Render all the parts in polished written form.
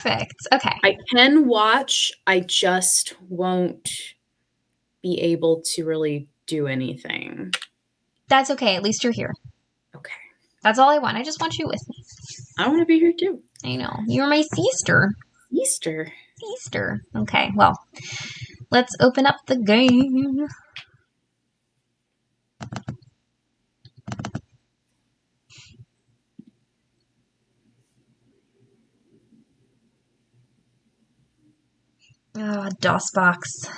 Perfect. Okay. I can watch, I just won't be able to really do anything. That's okay. At least you're here. Okay. That's all I want. I just want you with me. I want to be here too. I know. You're my sister. Easter. Sister. Okay, well, let's open up the game. Oh, DOSBox.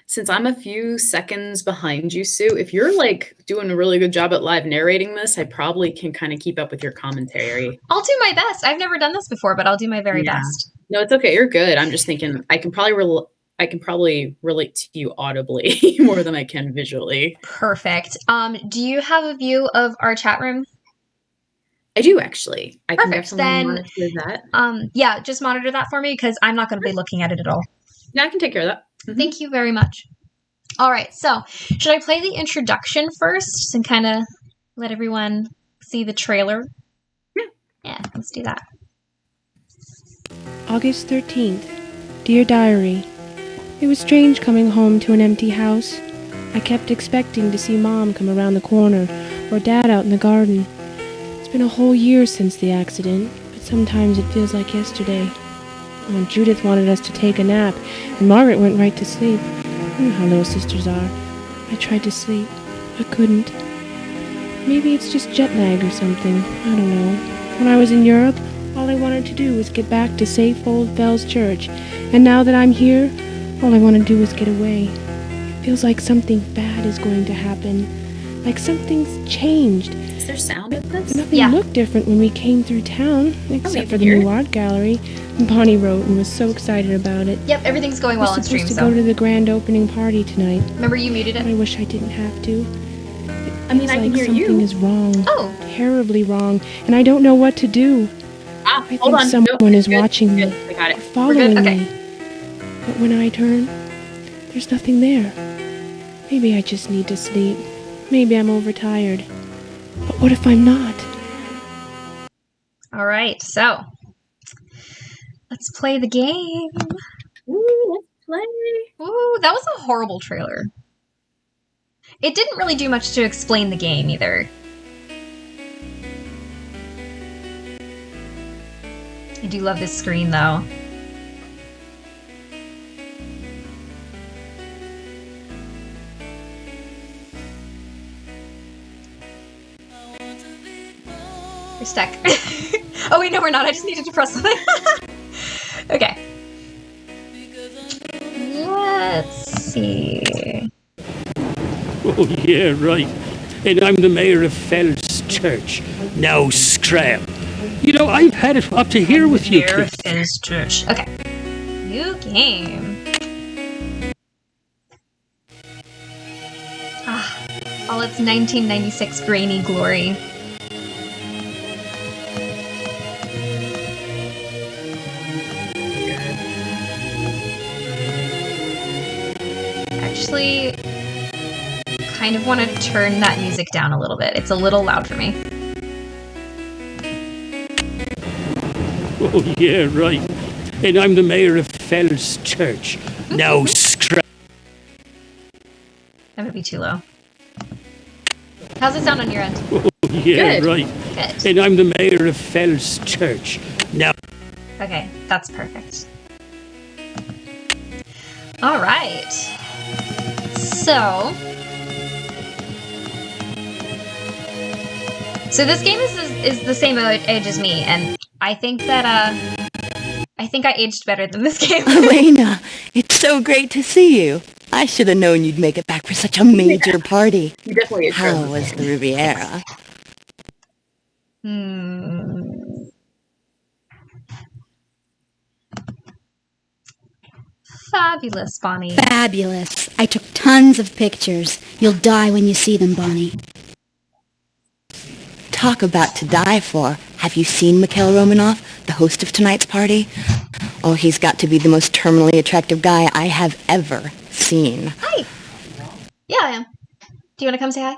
Since I'm a few seconds behind you, Sue, if you're like doing a really good job at live narrating this, I probably can kind of keep up with your commentary. I'll do my best. I've never done this before, but I'll do my very best. No, it's okay. You're good. I'm just thinking I can probably relate to you audibly more than I can visually. Perfect. Do you have a view of our chat room? I do actually. I Perfect. can definitely monitor that. Yeah, just monitor that for me because I'm not going to be looking at it at all. Yeah, I can take care of that. Mm-hmm. Thank you very much. All right, so should I play the introduction first and kind of let everyone see the trailer? Yeah, let's do that. August 13th. Dear Diary, it was strange coming home to an empty house. I kept expecting to see Mom come around the corner or Dad out in the garden. It's been a whole year since the accident, but sometimes it feels like yesterday. Judith wanted us to take a nap, and Margaret went right to sleep. You know how little sisters are. I tried to sleep, but couldn't. Maybe it's just jet lag or something. I don't know. When I was in Europe, all I wanted to do was get back to safe old Fells Church. And now that I'm here, all I want to do is get away. It feels like something bad is going to happen. Like something's changed. Is there sound at this? Nothing looked different when we came through town, except for the new art gallery. Bonnie wrote and was so excited about it. Yep, everything's going well on stream. We're supposed to go to the grand opening party tonight. Remember you muted it? I wish I didn't have to. I mean, I can hear you. Something is wrong. Oh. Terribly wrong, and I don't know what to do. I think someone is watching me, I got it. following me. But when I turn, there's nothing there. Maybe I just need to sleep. Maybe I'm overtired. But what if I'm not? All right, so let's play the game. Ooh, let's play. Ooh, that was a horrible trailer. It didn't really do much to explain the game either. I do love this screen though. We're stuck. Oh wait, no we're not. I just needed to press something. Okay. Let's see. Oh, yeah, right. And I'm the mayor of Fells Church. Now scram. You know, I've had it up to here with you Mayor of kids. Fells Church. Okay. New game. All its 1996 grainy glory. Actually, kind of want to turn that music down a little bit. It's a little loud for me. Oh, yeah, right. And I'm the mayor of Fells Church. Now scram. That would be too low. How's it sound on your end? Oh, yeah, Good. right. Good. And I'm the mayor of Fells Church. Now. Okay, that's perfect. All right. So this game is the same age as me, and I think that I think I aged better than this game. Elena, it's so great to see you. I should have known you'd make it back for such a major party. You definitely is. How was the Riviera? Fabulous, Bonnie. Fabulous. I took tons of pictures. You'll die when you see them, Bonnie. Talk about to die for. Have you seen Mikhail Romanov, the host of tonight's party? Oh, he's got to be the most terminally attractive guy I have ever seen. Hi. Yeah, I am. Do you want to come say hi?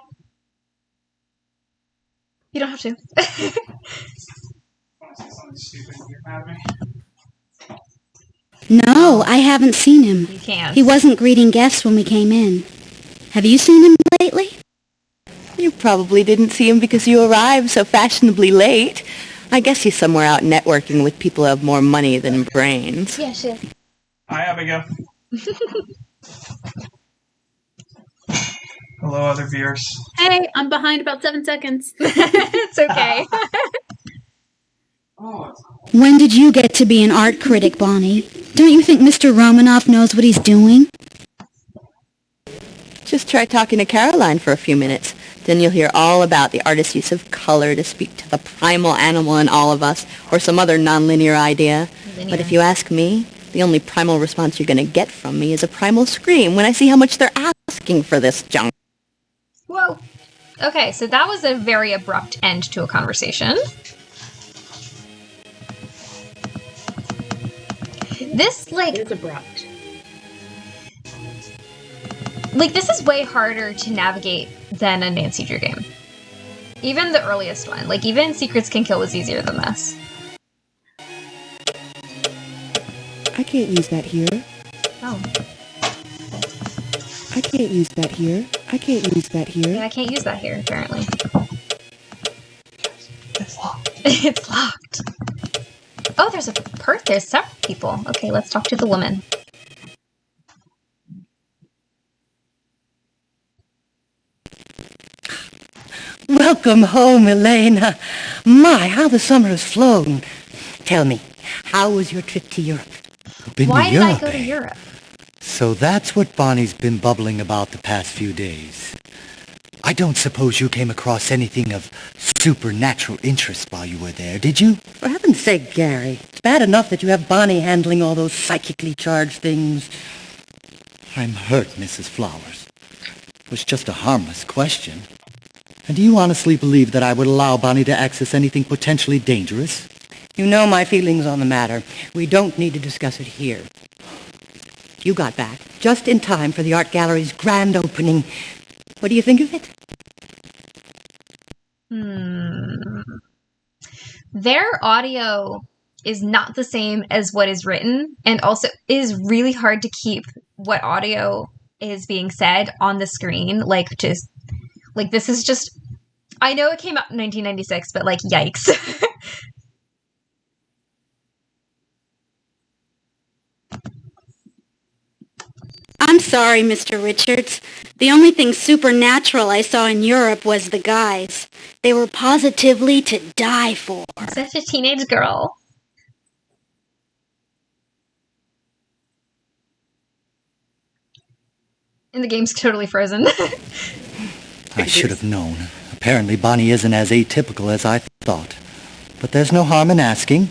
You don't have to. No, I haven't seen him. You can't. He wasn't greeting guests when we came in. Have you seen him lately? You probably didn't see him because you arrived so fashionably late. I guess he's somewhere out networking with people who have more money than brains. Yeah, she is. Hi, Abigail. Hello, other viewers. Hey, I'm behind about 7 seconds. It's okay. When did you get to be an art critic, Bonnie? Don't you think Mr. Romanoff knows what he's doing? Just try talking to Caroline for a few minutes. Then you'll hear all about the artist's use of color to speak to the primal animal in all of us, or some other nonlinear idea. But if you ask me, the only primal response you're going to get from me is a primal scream when I see how much they're asking for this junk. Whoa. Okay, so that was a very abrupt end to a conversation. This, It is abrupt. this is way harder to navigate than a Nancy Drew game. Even the earliest one. Even Secrets Can Kill was easier than this. I can't use that here. Oh. I can't use that here. I can't use that here. Yeah, I can't use that here, apparently. It's locked. It's locked. Oh, there's there's several people. Okay, let's talk to the woman. Welcome home, Elena. My, how the summer has flown. Tell me, how was your trip to Europe? Why did I go to Europe? So that's what Bonnie's been bubbling about the past few days. I don't suppose you came across anything of supernatural interest while you were there, did you? For heaven's sake, Gary. It's bad enough that you have Bonnie handling all those psychically charged things. I'm hurt, Mrs. Flowers. It was just a harmless question. And do you honestly believe that I would allow Bonnie to access anything potentially dangerous? You know my feelings on the matter. We don't need to discuss it here. You got back just in time for the art gallery's grand opening. What do you think of it? Their audio is not the same as what is written, and also is really hard to keep what audio is being said on the screen. This is just... I know it came out in 1996, but, yikes. I'm sorry, Mr. Richards. The only thing supernatural I saw in Europe was the guys. They were positively to die for. Such a teenage girl. And the game's totally frozen. I should have known. Apparently Bonnie isn't as atypical as I thought. But there's no harm in asking.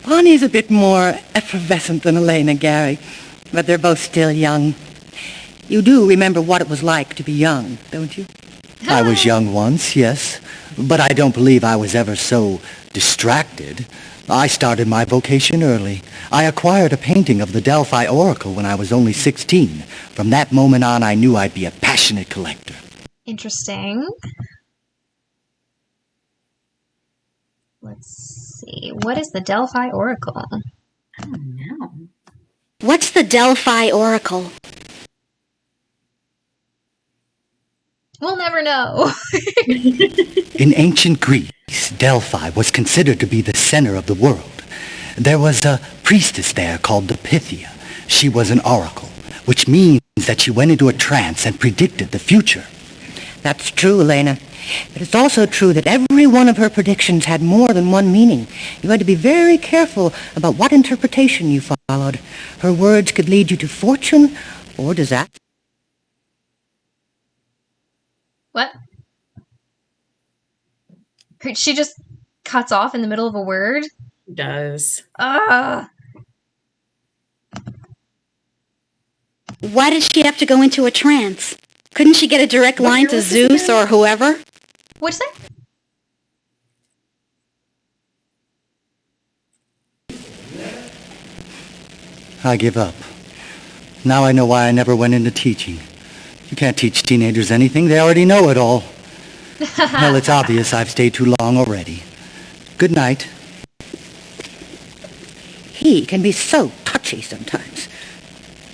Bonnie's a bit more effervescent than Elena, Gary. But they're both still young. You do remember what it was like to be young, don't you? I was young once, yes. But I don't believe I was ever so distracted. I started my vocation early. I acquired a painting of the Delphi Oracle when I was only 16. From that moment on, I knew I'd be a passionate collector. Interesting. Let's see. What is the Delphi Oracle? I don't know. What's the Delphi Oracle? We'll never know. In ancient Greece, Delphi was considered to be the center of the world. There was a priestess there called the Pythia. She was an oracle, which means that she went into a trance and predicted the future. That's true, Elena. But it's also true that every one of her predictions had more than one meaning. You had to be very careful about what interpretation you followed. Her words could lead you to fortune or disaster. What? She just cuts off in the middle of a word? Does. Why does she have to go into a trance? Couldn't she get a direct line to Zeus or whoever? What'd you say? I give up. Now I know why I never went into teaching. You can't teach teenagers anything. They already know it all. Well, it's obvious I've stayed too long already. Good night. He can be so touchy sometimes.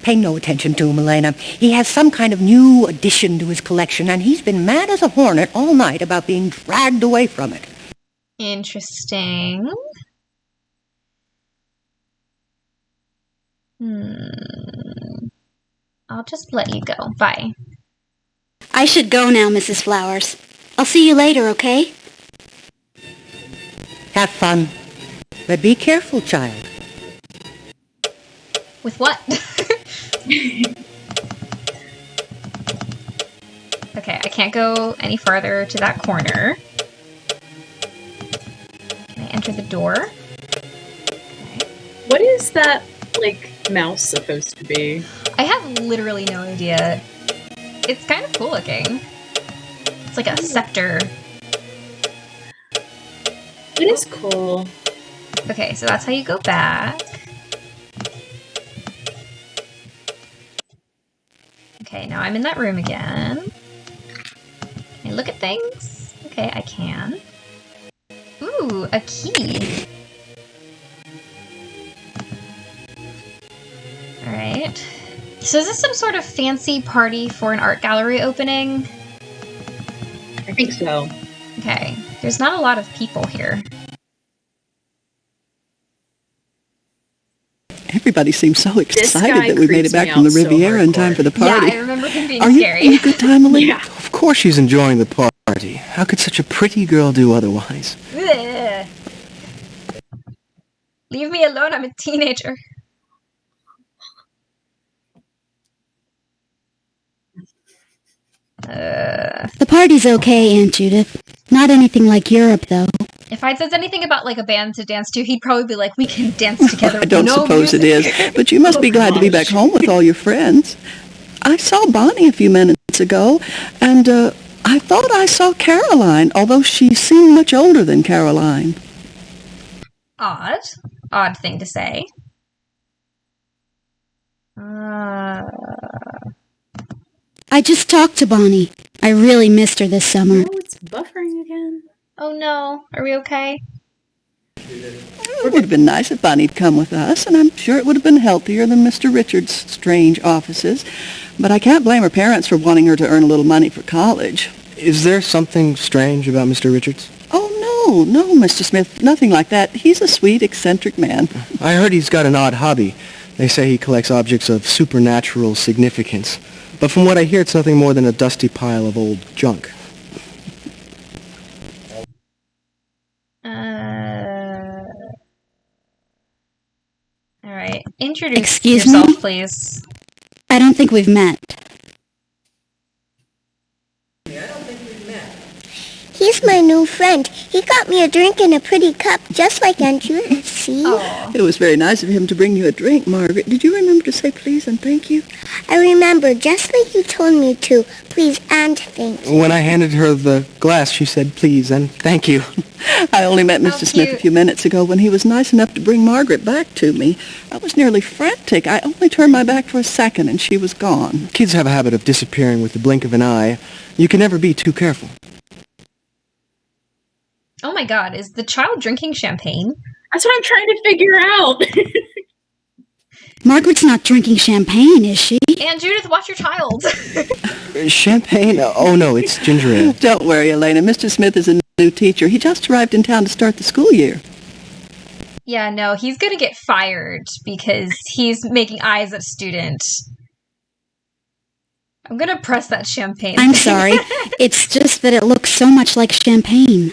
Pay no attention to him, Elena. He has some kind of new addition to his collection, and he's been mad as a hornet all night about being dragged away from it. Interesting. I'll just let you go. Bye. I should go now, Mrs. Flowers. I'll see you later, okay? Have fun. But be careful, child. With what? Okay, I can't go any farther to that corner. Can I enter the door? Okay. What is that, like, mouse supposed to be? I have literally no idea. It's kind of cool looking. It's like a scepter. It is cool. Okay, so that's how you go back. Okay, now I'm in that room again. Can I look at things? Okay, I can. Ooh, a key. Alright. So is this some sort of fancy party for an art gallery opening? I think so. Okay, there's not a lot of people here. Everybody seems so guy excited that we made it creeps me back from the out so Riviera in time hardcore. for the party. Yeah, I remember him being Are you scary. having a good time, Elena? Yeah. Of course she's enjoying the party. How could such a pretty girl do otherwise? Ugh. Leave me alone, I'm a teenager. The party's okay, Aunt Judith. Not anything like Europe, though. If I'd said anything about like a band to dance to, he'd probably be like, we can dance together. I don't no suppose music. it is, but you must be glad to be back home with all your friends. I saw Bonnie a few minutes ago, and I thought I saw Caroline, although she seemed much older than Caroline. Odd. Odd thing to say. I just talked to Bonnie. I really missed her this summer. Oh, it's buffering again. Oh no. Are we okay? It would have been nice if Bonnie'd come with us, and I'm sure it would have been healthier than Mr. Richards' strange offices. But I can't blame her parents for wanting her to earn a little money for college. Is there something strange about Mr. Richards? Oh, no, Mr. Smith, nothing like that. He's a sweet, eccentric man. I heard he's got an odd hobby. They say he collects objects of supernatural significance. But from what I hear, it's nothing more than a dusty pile of old junk. Alright. Introduce Excuse yourself, me? please. I don't think we've met. He's my new friend. He got me a drink in a pretty cup, just like Aunt Judith, see? It was very nice of him to bring you a drink, Margaret. Did you remember to say please and thank you? I remember, just like you told me to. Please and thank you. When I handed her the glass, she said please and thank you. I only met Mr. Smith a cute. few minutes ago when he was nice enough to bring Margaret back to me. I was nearly frantic. I only turned my back for a second and she was gone. Kids have a habit of disappearing with the blink of an eye. You can never be too careful. Oh my god, is the child drinking champagne? That's what I'm trying to figure out. Margaret's not drinking champagne, is she? And Judith, watch your child. Champagne? Oh no, it's ginger ale. Don't worry, Elena. Mr. Smith is a new teacher. He just arrived in town to start the school year. Yeah, no, he's gonna get fired because he's making eyes at a student. I'm gonna press that champagne. I'm sorry. It's just that it looks so much like champagne.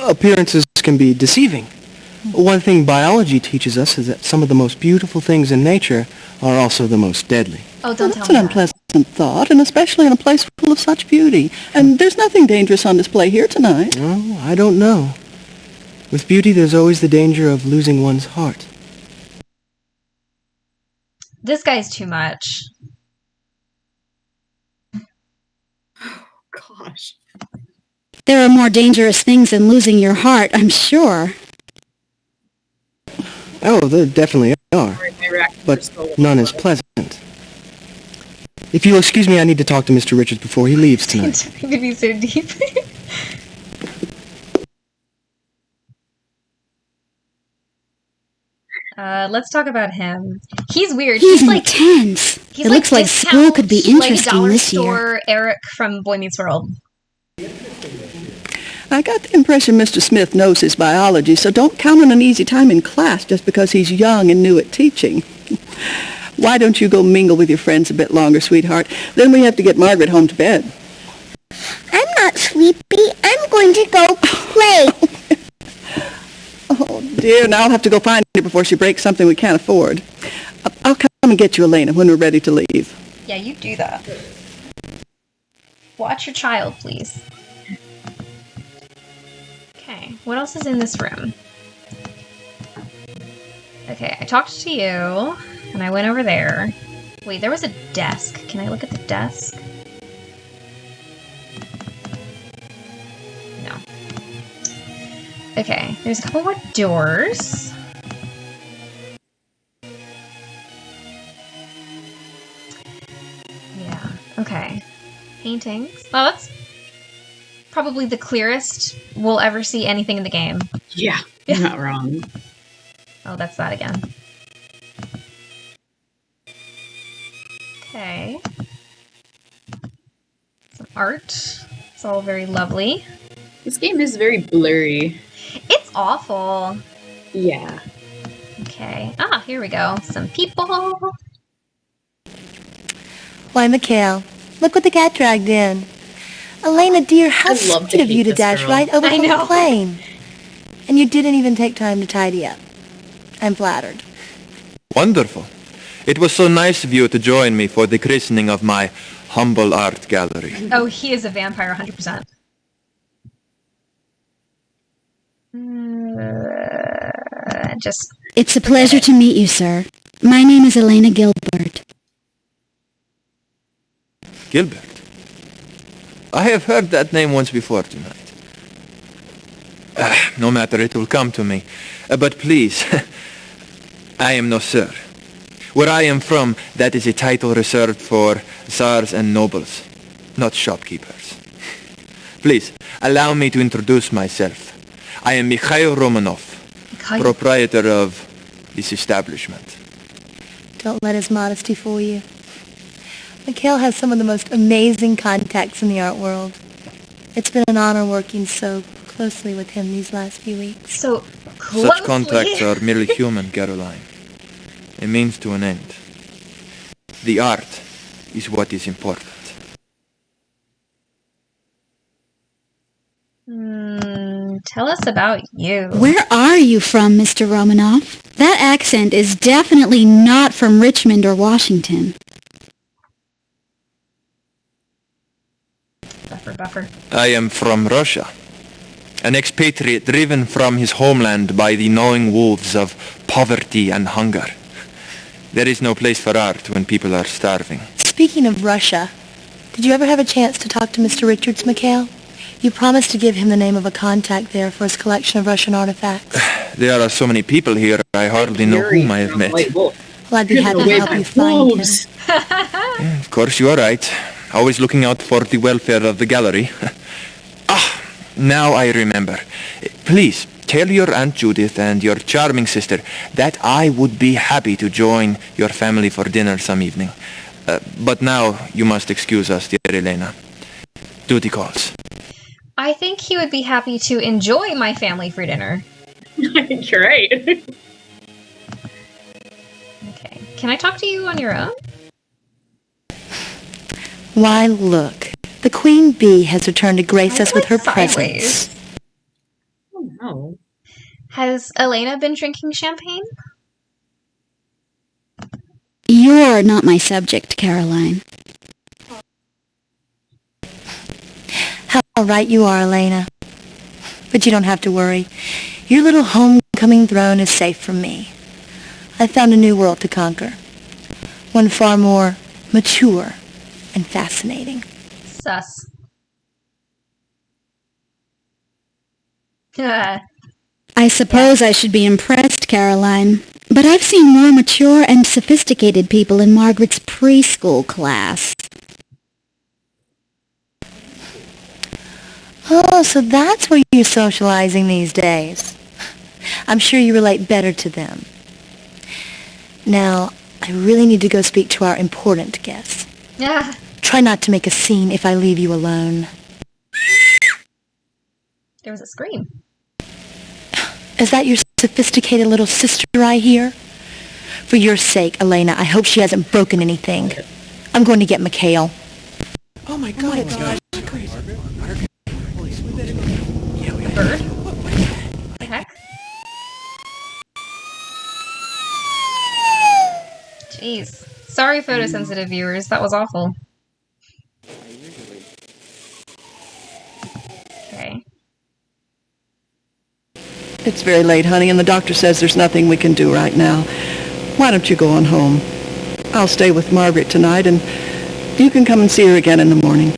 Appearances can be deceiving. One thing biology teaches us is that some of the most beautiful things in nature are also the most deadly. Oh, don't That's tell an me that. unpleasant thought, and especially in a place full of such beauty. And there's nothing dangerous on display here tonight. Oh, I don't know. With beauty, there's always the danger of losing one's heart. This guy's too much. Gosh. There are more dangerous things than losing your heart, I'm sure. Oh, there definitely are. But none is pleasant. If you'll excuse me, I need to talk to Mr. Richards before he leaves tonight. It's going to be so deep. Let's talk about him. He's weird. He's intense. He's It looks like school could be interesting dollar this year. store Eric from Boy Meets World. I got the impression Mr. Smith knows his biology, so don't count on an easy time in class just because he's young and new at teaching. Why don't you go mingle with your friends a bit longer, sweetheart? Then we have to get Margaret home to bed. I'm not sleepy. I'm going to go play. Oh, dear, now I'll have to go find her before she breaks something we can't afford. I'll come and get you, Elena, when we're ready to leave. Yeah, you do that. Watch your child, please. Okay, what else is in this room? Okay, I talked to you, and I went over there. Wait, there was a desk. Can I look at the desk? No. Okay, there's a couple more doors. Yeah, okay. Paintings. Oh, that's probably the clearest we'll ever see anything in the game. Yeah, you're not wrong. Oh, that's that again. Okay. Some art. It's all very lovely. This game is very blurry. It's awful. Yeah. Okay. Ah, here we go. Some people. Why, Mikhail, look what the cat dragged in. Elena, dear, how sweet of you to dash right over from the plane. And you didn't even take time to tidy up. I'm flattered. Wonderful. It was so nice of you to join me for the christening of my humble art gallery. Oh, he is a vampire, 100%. Just... It's a pleasure to meet you, sir. My name is Elena Gilbert. Gilbert? I have heard that name once before tonight. No matter, it will come to me. But please, I am no sir. Where I am from, that is a title reserved for tsars and nobles, not shopkeepers. Please, allow me to introduce myself. I am Mikhail Romanov, proprietor of this establishment. Don't let his modesty fool you. Mikhail has some of the most amazing contacts in the art world. It's been an honor working so closely with him these last few weeks. So closely? Such contacts are merely human, Caroline. A means to an end. The art is what is important. Tell us about you. Where are you from, Mr. Romanov? That accent is definitely not from Richmond or Washington. Buffer. I am from Russia. An expatriate driven from his homeland by the gnawing wolves of poverty and hunger. There is no place for art when people are starving. Speaking of Russia, did you ever have a chance to talk to Mr. Richards, Mikhail? You promised to give him the name of a contact there for his collection of Russian artifacts. There are so many people here, I hardly know whom I have met. Well, I'd be happy to help you find him. Of course, you are right. Always looking out for the welfare of the gallery. Now I remember. Please, tell your Aunt Judith and your charming sister that I would be happy to join your family for dinner some evening. But now you must excuse us, dear Elena. Duty calls. I think he would be happy to enjoy my family for dinner. I think you're right. Okay. Can I talk to you on your own? Why, look. The Queen Bee has returned to grace us with her presence. Oh, no. Has Elena been drinking champagne? You're not my subject, Caroline. How right you are, Elena. But you don't have to worry. Your little homecoming throne is safe from me. I've found a new world to conquer. One far more mature and fascinating. Sus. I suppose I should be impressed, Caroline. But I've seen more mature and sophisticated people in Margaret's preschool class. Oh, so that's where you're socializing these days. I'm sure you relate better to them. Now, I really need to go speak to our important guests. Yeah. Try not to make a scene if I leave you alone. There was a scream. Is that your sophisticated little sister I hear? For your sake, Elena, I hope she hasn't broken anything. I'm going to get Mikhail. Oh my God. The bird? What the heck? Jeez. Sorry, photosensitive viewers. That was awful. Okay. It's very late, honey, and the doctor says there's nothing we can do right now. Why don't you go on home? I'll stay with Margaret tonight, and you can come and see her again in the morning.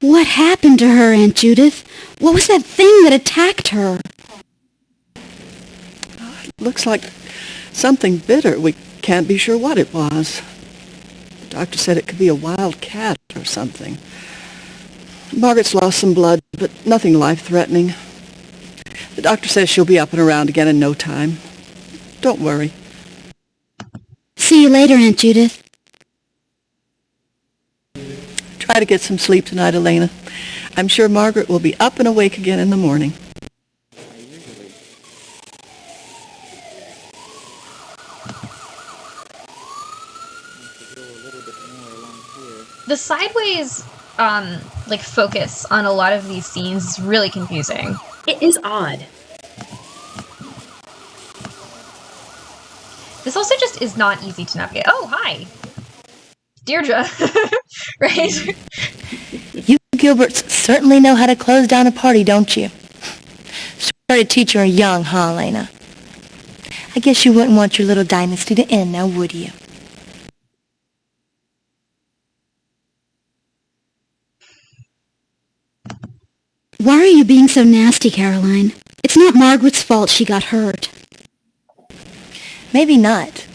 What happened to her, Aunt Judith? What was that thing that attacked her? Looks like something bitter. We can't be sure what it was. The doctor said it could be a wild cat or something. Margaret's lost some blood, but nothing life-threatening. The doctor says she'll be up and around again in no time. Don't worry. See you later, Aunt Judith. Try to get some sleep tonight, Elena. I'm sure Margaret will be up and awake again in the morning. The sideways, focus on a lot of these scenes is really confusing. It is odd. This also just is not easy to navigate. Oh, hi! Deirdre. Right? You Gilberts certainly know how to close down a party, don't you? Started teaching her young, huh, Elena? I guess you wouldn't want your little dynasty to end now, would you? Why are you being so nasty, Caroline? It's not Margaret's fault she got hurt. Maybe not.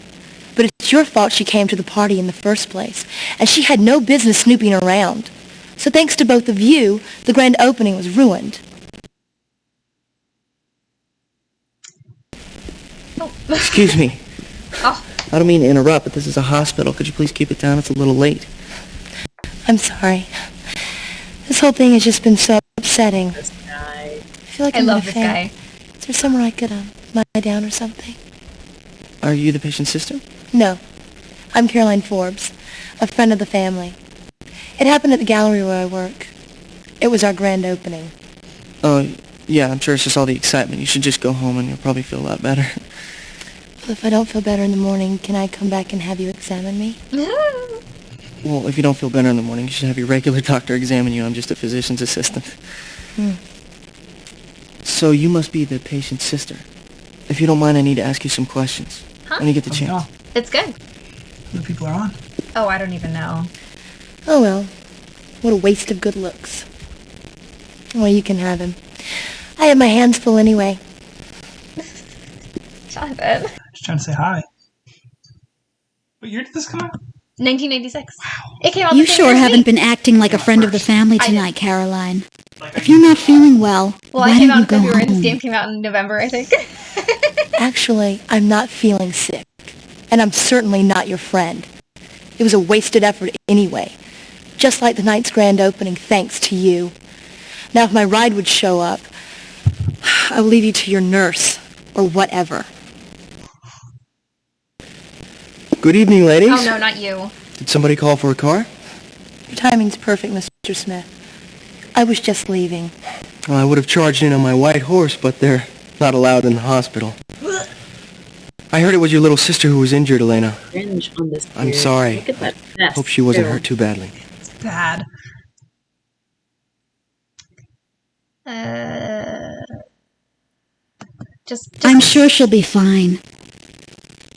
But it's your fault she came to the party in the first place, and she had no business snooping around. So thanks to both of you, the grand opening was ruined. Oh. Excuse me. Oh. I don't mean to interrupt, but this is a hospital. Could you please keep it down? It's a little late. I'm sorry. This whole thing has just been so upsetting. This guy. I feel like I I'm love gonna this faint. guy. Is there somewhere I could lie down or something? Are you the patient's sister? No. I'm Caroline Forbes, a friend of the family. It happened at the gallery where I work. It was our grand opening. Oh, yeah, I'm sure it's just all the excitement. You should just go home and you'll probably feel a lot better. Well, if I don't feel better in the morning, can I come back and have you examine me? Well, if you don't feel better in the morning, you should have your regular doctor examine you. I'm just a physician's assistant. So you must be the patient's sister. If you don't mind, I need to ask you some questions. Huh? When you get the chance. It's good. Who the people are on? Oh, I don't even know. Oh well, what a waste of good looks. Well, you can have him. I have my hands full anyway. Jonathan. Just trying to say hi. What year did this come out? 1996. Wow. It came out You the same sure year as haven't me. been acting like a friend of the family tonight, Caroline. If you're not feeling well, Well, why I came don't out you in go February and this home? game came out in November, I think. Actually, I'm not feeling sick. And I'm certainly not your friend. It was a wasted effort anyway. Just like the night's grand opening, thanks to you. Now, if my ride would show up, I'll leave you to your nurse, or whatever. Good evening, ladies. Oh, no, not you. Did somebody call for a car? Your timing's perfect, Mr. Smith. I was just leaving. Well, I would have charged in on my white horse, but they're not allowed in the hospital. I heard it was your little sister who was injured, Elena. Cringe on this. I'm beard. sorry. Look at that vest. Hope she wasn't too. hurt too badly. It's bad. I'm sure she'll be fine.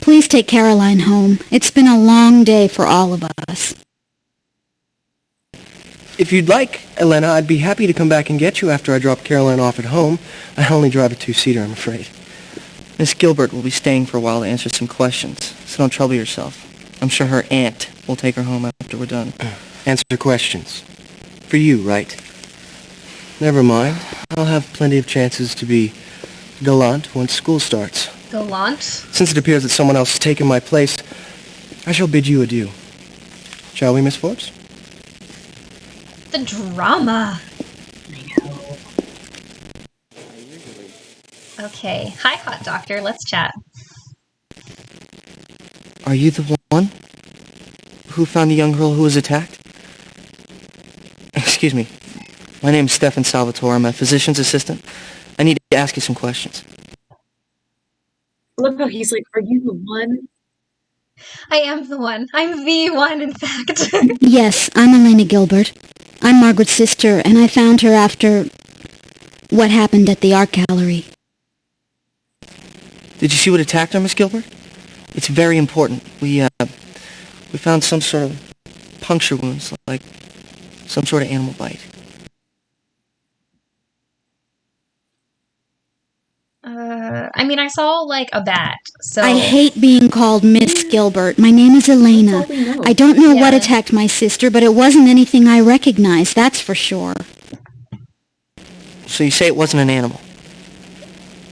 Please take Caroline home. It's been a long day for all of us. If you'd like, Elena, I'd be happy to come back and get you after I drop Caroline off at home. I only drive a two-seater, I'm afraid. Miss Gilbert will be staying for a while to answer some questions, so don't trouble yourself. I'm sure her aunt will take her home after we're done. Answer questions. For you, right? Never mind. I'll have plenty of chances to be gallant once school starts. Gallant. Since it appears that someone else has taken my place, I shall bid you adieu. Shall we, Miss Forbes? The drama. Okay. Hi, Hot Doctor. Let's chat. Are you the one who found the young girl who was attacked? Excuse me. My name is Stefan Salvatore. I'm a physician's assistant. I need to ask you some questions. Look how he's like, are you the one? I am the one. I'm the one, in fact. Yes, I'm Elena Gilbert. I'm Margaret's sister, and I found her after what happened at the art gallery. Did you see what attacked her, Miss Gilbert? It's very important. We found some sort of puncture wounds, like some sort of animal bite. I mean, I saw, like, a bat, so... I hate being called Miss Gilbert. My name is Elena. I don't know what attacked my sister, but it wasn't anything I recognized, that's for sure. So you say it wasn't an animal.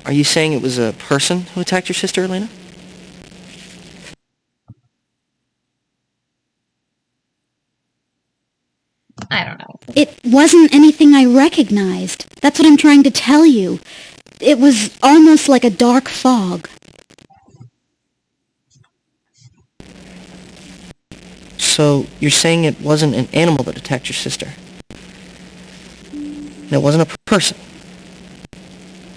Are you saying it was a person who attacked your sister, Elena? I don't know. It wasn't anything I recognized. That's what I'm trying to tell you. It was almost like a dark fog. So you're saying it wasn't an animal that attacked your sister? And it wasn't a person?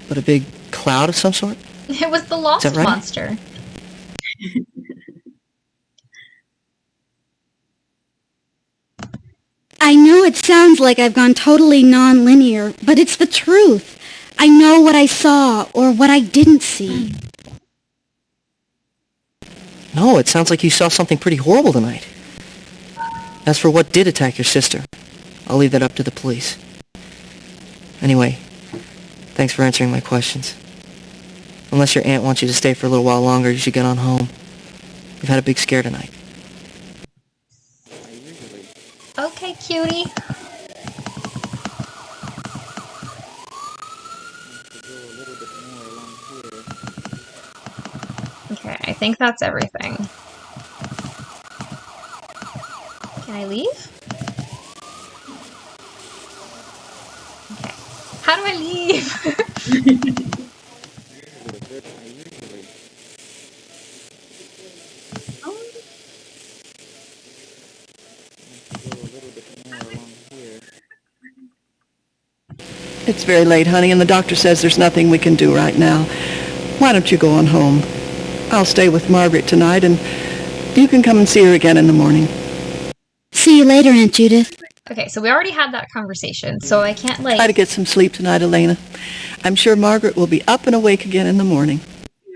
But a big cloud of some sort? It was the Lost Is that right? Monster. I know it sounds like I've gone totally non-linear, but it's the truth. I know what I saw or what I didn't see. No, it sounds like you saw something pretty horrible tonight. As for what did attack your sister, I'll leave that up to the police. Anyway, thanks for answering my questions. Unless your aunt wants you to stay for a little while longer, you should get on home. We've had a big scare tonight. Okay, cutie. Okay, I think that's everything. Can I leave? Okay. How do I leave? It's very late, honey, and the doctor says there's nothing we can do right now. Why don't you go on home? I'll stay with Margaret tonight, and you can come and see her again in the morning. See you later, Aunt Judith. Okay, so we already had that conversation, so I can't, like... Try to get some sleep tonight, Elena. I'm sure Margaret will be up and awake again in the morning.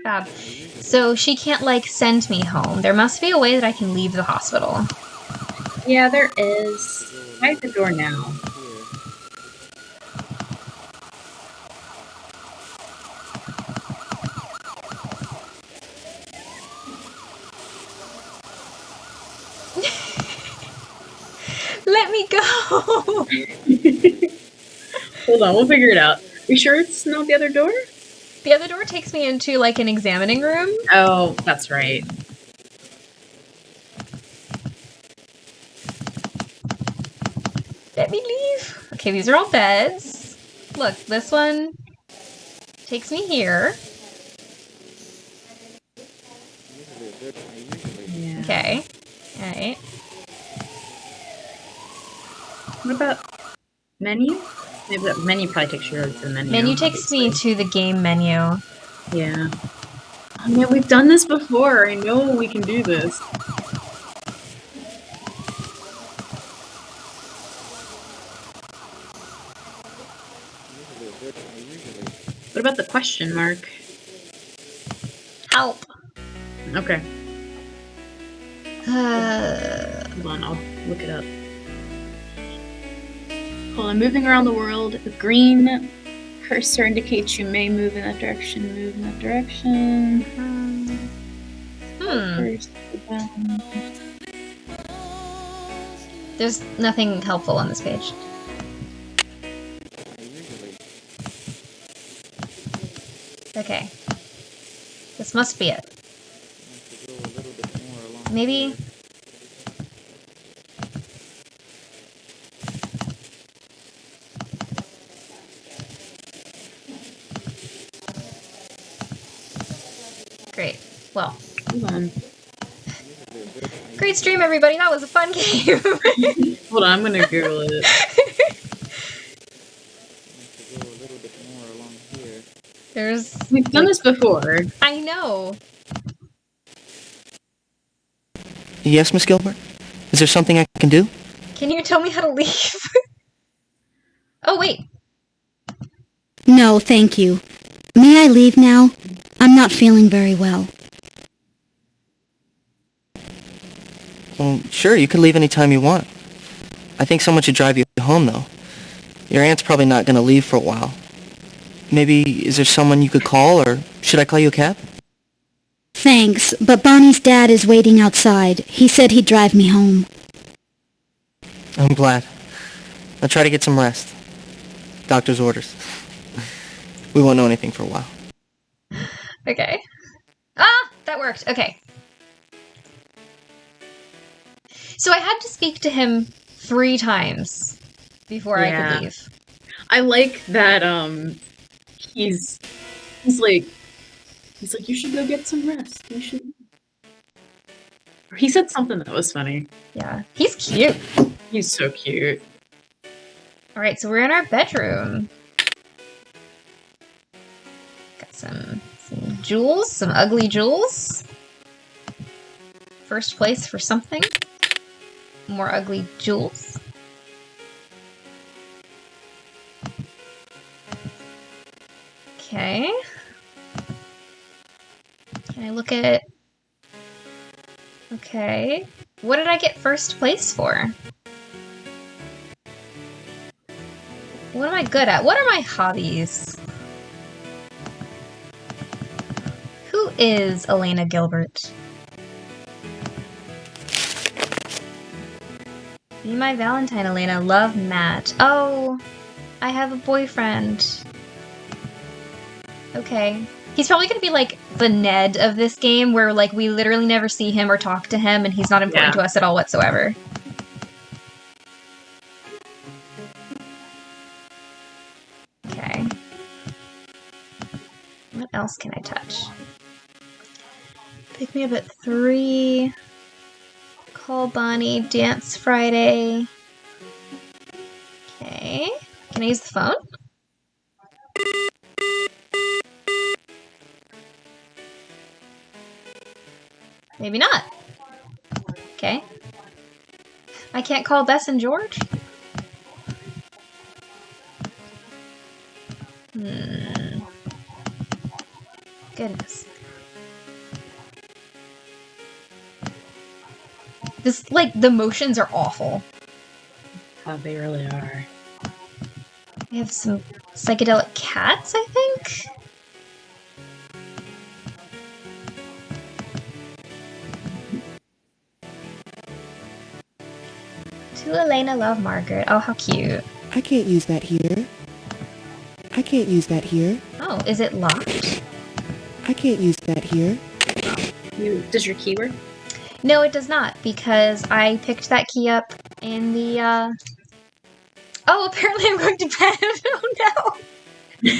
Fab. So she can't, like, send me home. There must be a way that I can leave the hospital. Yeah, there is. Try the door now. Let me go! Hold on, we'll figure it out. You sure it's not the other door? The other door takes me into, like, an examining room. Oh, that's right. Let me leave. Okay, these are all beds. Look, this one takes me here. Yeah. Okay. Alright. What about menu? Maybe that menu probably takes you to the menu. Menu takes me to the game menu. Yeah. Oh, man, we've done this before. I know we can do this. What about the question mark? Help. Okay. Hold on, I'll look it up. Hold on, moving around the world. The green cursor indicates you may move in that direction. Move in that direction. There's nothing helpful on this page. Okay. The This must be it. Maybe... Great. Well. Hold on. Great stream, everybody. That was a fun game. Hold on, I'm gonna Google it. We've done this before. I know. Yes, Miss Gilbert? Is there something I can do? Can you tell me how to leave? Oh, wait. No, thank you. May I leave now? I'm not feeling very well. Well, sure, you can leave any time you want. I think someone should drive you home, though. Your aunt's probably not going to leave for a while. Maybe, is there someone you could call, or should I call you a cab? Thanks, but Bonnie's dad is waiting outside. He said he'd drive me home. I'm glad. I'll try to get some rest. Doctor's orders. We won't know anything for a while. Okay. Ah, that worked. Okay. So I had to speak to him 3 times before I could leave. I like that he's like you should go get some rest. You should. Or he said something that was funny. Yeah. He's cute. He's so cute. All right, so we're in our bedroom. Got some jewels, some ugly jewels. First place for something. More ugly jewels. Okay. Can I look at... Okay. What did I get first place for? What am I good at? What are my hobbies? Who is Elena Gilbert? Be my Valentine, Elena. Love, Matt. Oh, I have a boyfriend. Okay. He's probably gonna be like the Ned of this game, where like we literally never see him or talk to him, and he's not important to us at all whatsoever. Okay. What else can I touch? Pick me up at 3. Call Bonnie. Dance Friday. Okay. Can I use the phone? Maybe not. Okay. I can't call Bess and George? Goodness. This, like, the motions are awful. Oh, they really are. We have some psychedelic cats, I think? To Elena, love Margaret. Oh, how cute. I can't use that here. I can't use that here. Oh, is it locked? I can't use that here. Does your key work? No, it does not, because I picked that key up in the, Oh, apparently I'm going to bed. Oh, no.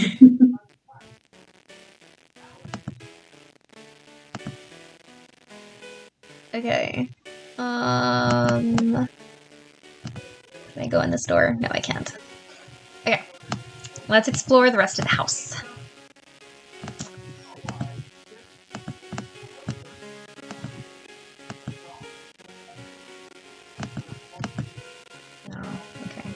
Okay. Can I go in this door? No, I can't. Okay. Let's explore the rest of the house. Oh, okay.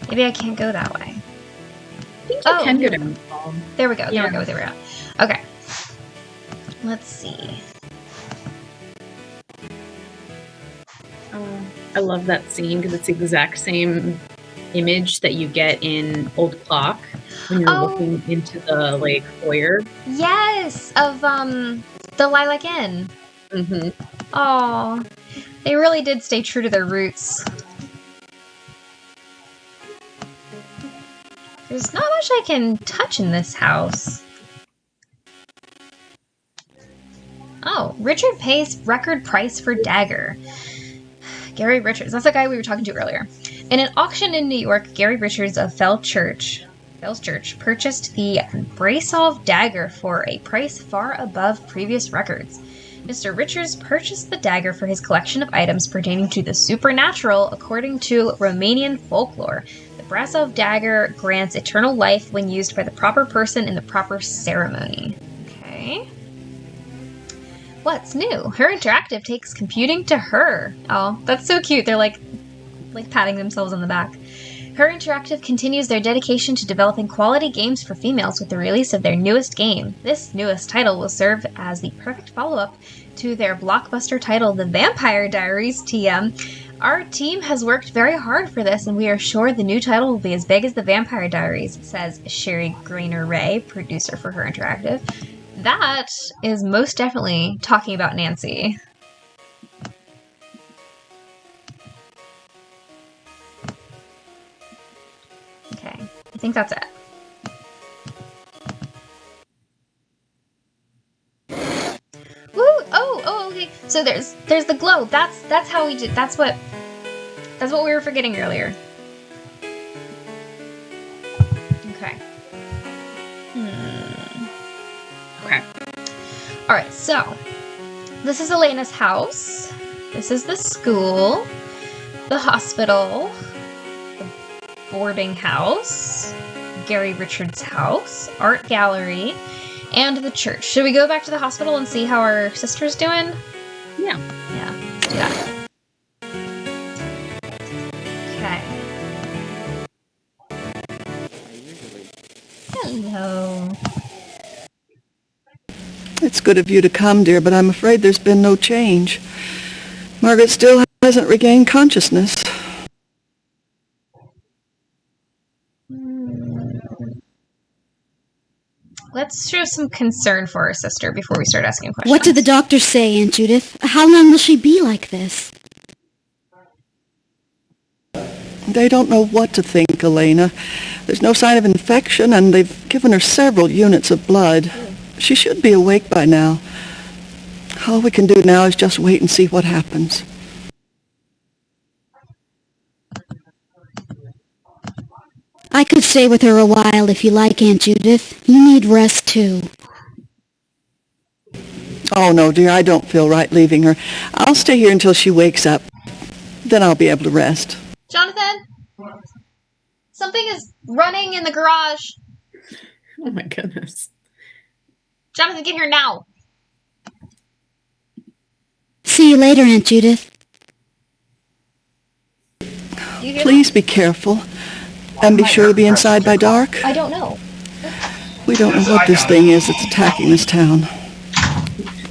Maybe I can't go that way. I think you can go down the hall. There we go, there we go, there we go. Okay. Let's see. I love that scene because it's the exact same image that you get in Old Clock when you're looking into the like foyer. Yes, of the Lilac Inn. Mm-hmm. Oh, They really did stay true to their roots. There's not much I can touch in this house. Oh, Richard pays record price for dagger. Gary Richards, that's the guy we were talking to earlier. In an auction in New York, Gary Richards of Fells Church purchased the Brasov dagger for a price far above previous records. Mr. Richards purchased the dagger for his collection of items pertaining to the supernatural according to Romanian folklore. The Brasov dagger grants eternal life when used by the proper person in the proper ceremony. Okay. What's new? Her Interactive takes computing to her. Oh, that's so cute. They're like patting themselves on the back. Her Interactive continues their dedication to developing quality games for females with the release of their newest game. This newest title will serve as the perfect follow-up to their blockbuster title, The Vampire Diaries TM. Our team has worked very hard for this, and we are sure the new title will be as big as The Vampire Diaries, says Sherry Grainer-Ray, producer for Her Interactive. That is most definitely talking about Nancy. Okay, I think that's it. Woo! Oh, okay. So there's the globe. That's how we did. That's what we were forgetting earlier. Okay. Okay. Alright, so this is Elena's house. This is the school, the hospital, the boarding house, Gary Richards' house, art gallery, and the church. Should we go back to the hospital and see how our sister's doing? Yeah. Yeah, let's do that. Okay. Hello. It's good of you to come, dear, but I'm afraid there's been no change. Margaret still hasn't regained consciousness. Let's show some concern for our sister before we start asking questions. What did the doctor say, Aunt Judith? How long will she be like this? They don't know what to think, Elena. There's no sign of infection, and they've given her several units of blood. She should be awake by now. All we can do now is just wait and see what happens. I could stay with her a while if you like, Aunt Judith. You need rest, too. Oh, no, dear, I don't feel right leaving her. I'll stay here until she wakes up. Then I'll be able to rest. Jonathan? Something is running in the garage. Oh my goodness. Jonathan, get here now. See you later, Aunt Judith. Please be careful. And be sure to be inside by dark. I don't know. We don't know what this thing is that's attacking this town.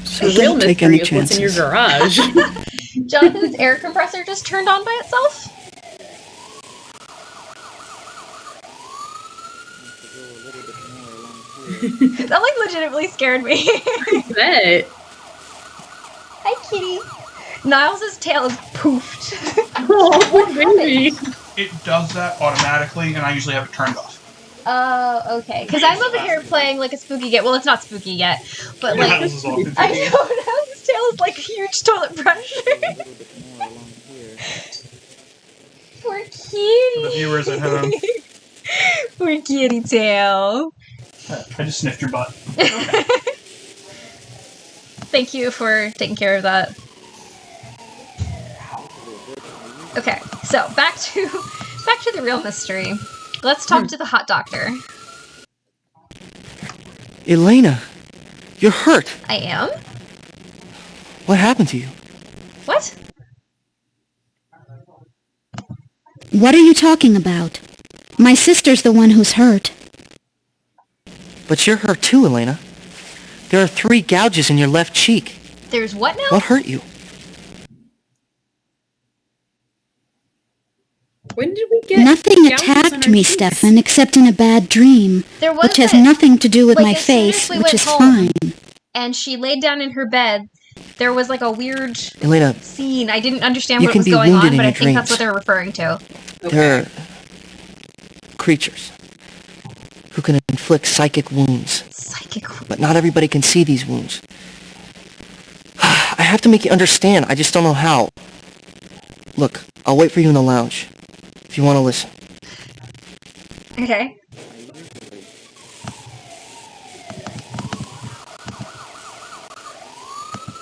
So the real don't take mystery any is what's in your chances. garage. Jonathan's air compressor just turned on by itself? That like legitimately scared me. I bet. Hi, kitty. Niles' tail is poofed. Oh, baby. It does that automatically, and I usually have it turned off. Oh, okay. Because I'm over here playing like a spooky game. Well, it's not spooky yet, but like Niles is all confused. I know Niles' tail is like huge toilet pressure. Poor kitty. For the viewers at home. Poor kitty tail. I just sniffed your butt. Thank you for taking care of that. Okay, so back to the real mystery. Let's talk to the hot doctor. Elena, you're hurt. I am? What happened to you? What? What are you talking about? My sister's the one who's hurt. But you're hurt too, Elena. There are 3 gouges in your left cheek. There's what now? What hurt you? When did we get Nothing gouges on attacked our me, cheeks? Stefan, except in a bad dream, There was which has that- nothing to do with like, my as soon as face, we which went is home, fine. And she laid down in her bed, there was like a weird Elena, scene. I didn't understand you what can was be going wounded on, in but I your think that's dreams. what they're referring to. There are creatures who can inflict psychic wounds. But not everybody can see these wounds. I have to make you understand. I just don't know how. Look, I'll wait for you in the lounge if you want to listen. Okay.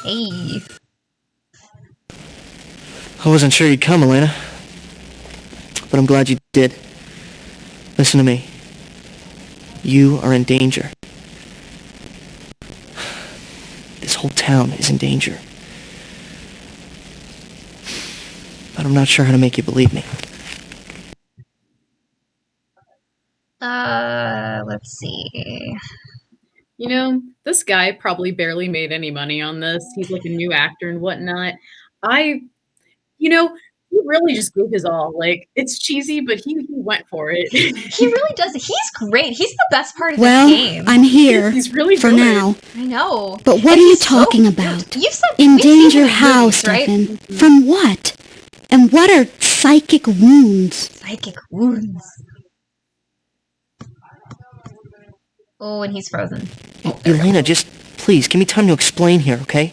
Hey. I wasn't sure you'd come, Elena. But I'm glad you did. Listen to me. You are in danger. This whole town is in danger. But I'm not sure how to make you believe me. Let's see. You know, this guy probably barely made any money on this. He's like a new actor and whatnot. He really just gave his all. Like, it's cheesy, but he went for it. He really does. He's great. He's the best part of Well, this game. I'm here He's really for good. now. I know. But what And are you he's so talking good. about? You said In we've seen danger him in how, movies, right? Stefan? From what? And what are psychic wounds? Psychic wounds. Oh, and he's frozen. Elena, just please, give me time to explain here, okay?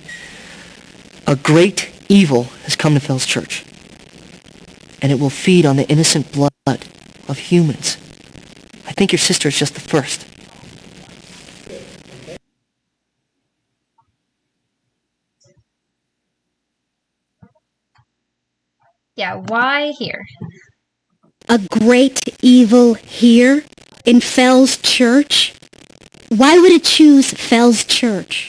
A great evil has come to Fell's Church. And it will feed on the innocent blood of humans. I think your sister is just the first. Yeah, why here? A great evil here? In Fell's Church? Why would it choose Fell's Church?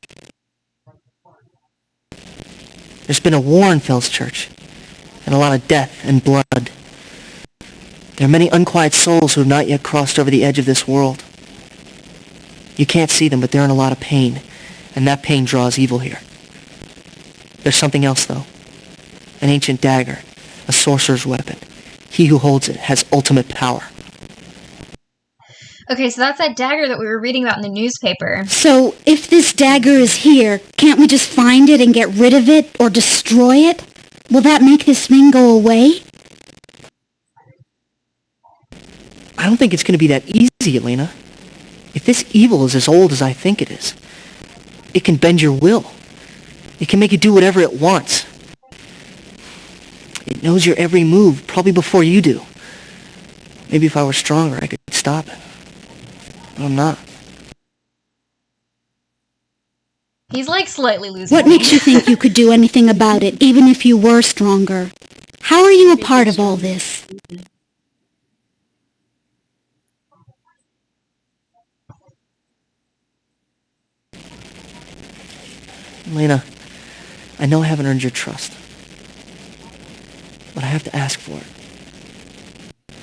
There's been a war in Fell's Church. And a lot of death and blood. There are many unquiet souls who have not yet crossed over the edge of this world. You can't see them, but they're in a lot of pain. And that pain draws evil here. There's something else, though. An ancient dagger. A sorcerer's weapon. He who holds it has ultimate power. Okay, so that's that dagger that we were reading about in the newspaper. So, if this dagger is here, can't we just find it and get rid of it or destroy it? Will that make this thing go away? I don't think it's going to be that easy, Elena. If this evil is as old as I think it is, it can bend your will. It can make you do whatever it wants. It knows your every move, probably before you do. Maybe if I were stronger, I could stop it. But I'm not. He's like slightly losing. What makes you think you could do anything about it, even if you were stronger? How are you a part of all this? Elena, I know I haven't earned your trust. But I have to ask for it.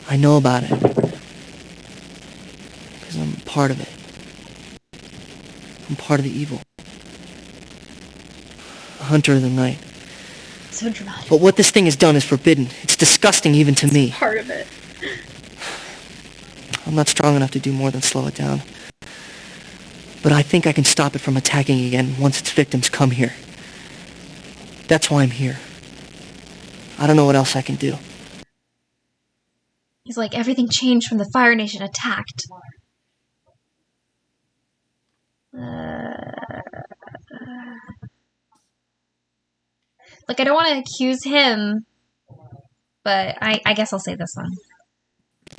I know about it. Because I'm part of it. I'm part of the evil. A hunter of the night. So dramatic. But what this thing has done is forbidden. It's disgusting even to me. Part of it. I'm not strong enough to do more than slow it down. But I think I can stop it from attacking again once its victims come here. That's why I'm here. I don't know what else I can do. He's like, everything changed when the Fire Nation attacked. Like, I don't want to accuse him, but I guess I'll say this one.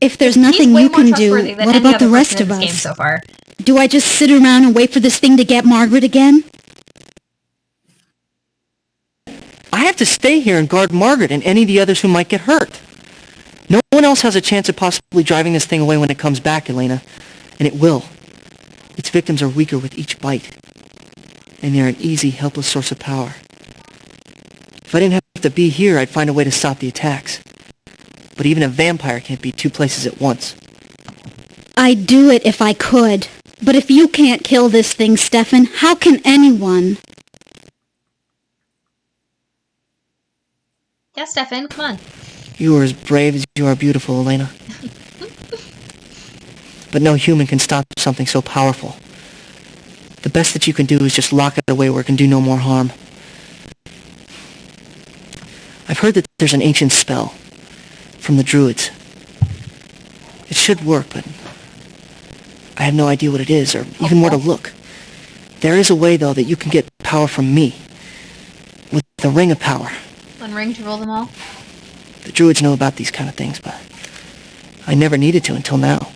If there's He's nothing way you more can do, trustworthy than what any about other the rest person in of this game us? so far. Do I just sit around and wait for this thing to get Margaret again? I have to stay here and guard Margaret and any of the others who might get hurt. No one else has a chance of possibly driving this thing away when it comes back, Elena. And it will. Its victims are weaker with each bite. And they're an easy, helpless source of power. If I didn't have to be here, I'd find a way to stop the attacks. But even a vampire can't be two places at once. I'd do it if I could. But if you can't kill this thing, Stefan, how can anyone? Yeah, Stefan, come on. You are as brave as you are beautiful, Elena. But no human can stop something so powerful. The best that you can do is just lock it away where it can do no more harm. I've heard that there's an ancient spell from the Druids. It should work, but I have no idea what it is or even where to look. There is a way, though, that you can get power from me. With the Ring of Power. One ring to rule them all? The Druids know about these kind of things, but I never needed to until now.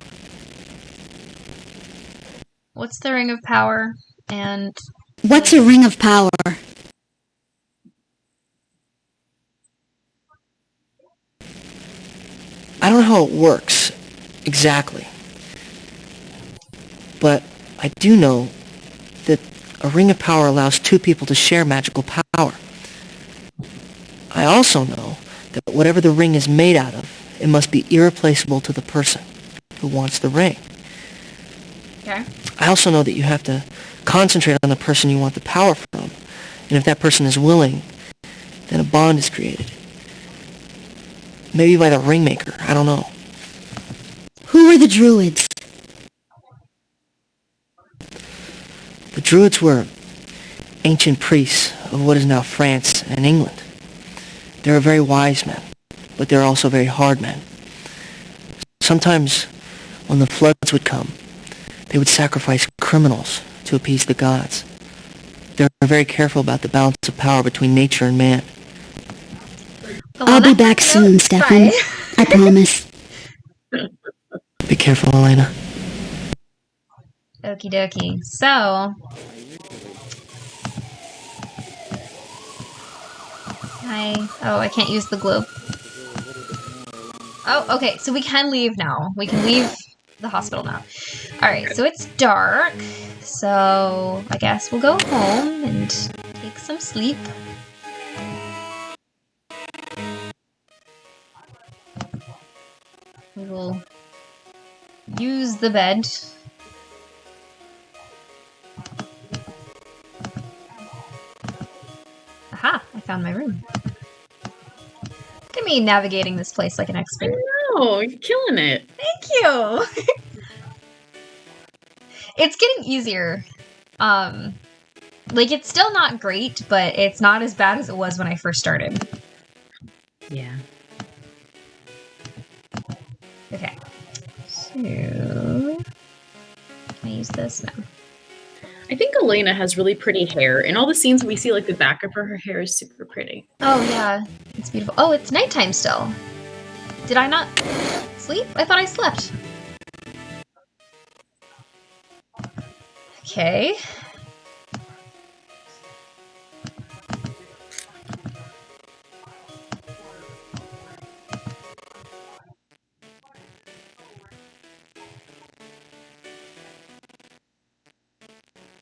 What's the Ring of Power? And... What's a Ring of Power? I don't know how it works, exactly. But I do know that a Ring of Power allows two people to share magical power. I also know that whatever the ring is made out of, it must be irreplaceable to the person who wants the ring. Okay. I also know that you have to concentrate on the person you want the power from, and if that person is willing, then a bond is created. Maybe by the ringmaker, I don't know. Who were the Druids? The Druids were ancient priests of what is now France and England. They were very wise men, but they were also very hard men. Sometimes, when the floods would come, they would sacrifice criminals to appease the gods. They were very careful about the balance of power between nature and man. I'll be back soon, Stefan. I promise. Be careful, Elena. Okie dokie. So... I can't use the globe. Oh, okay, so we can leave now. We can leave the hospital now. Alright, so it's dark. So I guess we'll go home and take some sleep. We will use the bed. Aha! I found my room. Look at me navigating this place like an expert. I know, you're killing it. Thank you! It's getting easier. Like, it's still not great, but it's not as bad as it was when I first started. Yeah. Okay. So... Can I use this? No. I think Elena has really pretty hair. In all the scenes we see, like, the back of her hair is super pretty. Oh, yeah. It's beautiful. Oh, it's nighttime still. Did I not sleep? I thought I slept. Okay.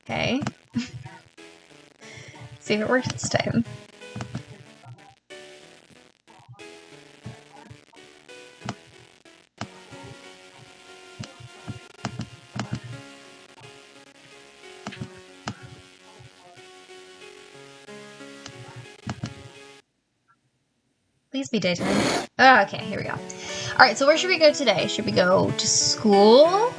Okay. See if it works this time. Please be daytime. Oh, okay, here we go. Alright, so where should we go today? Should we go to school?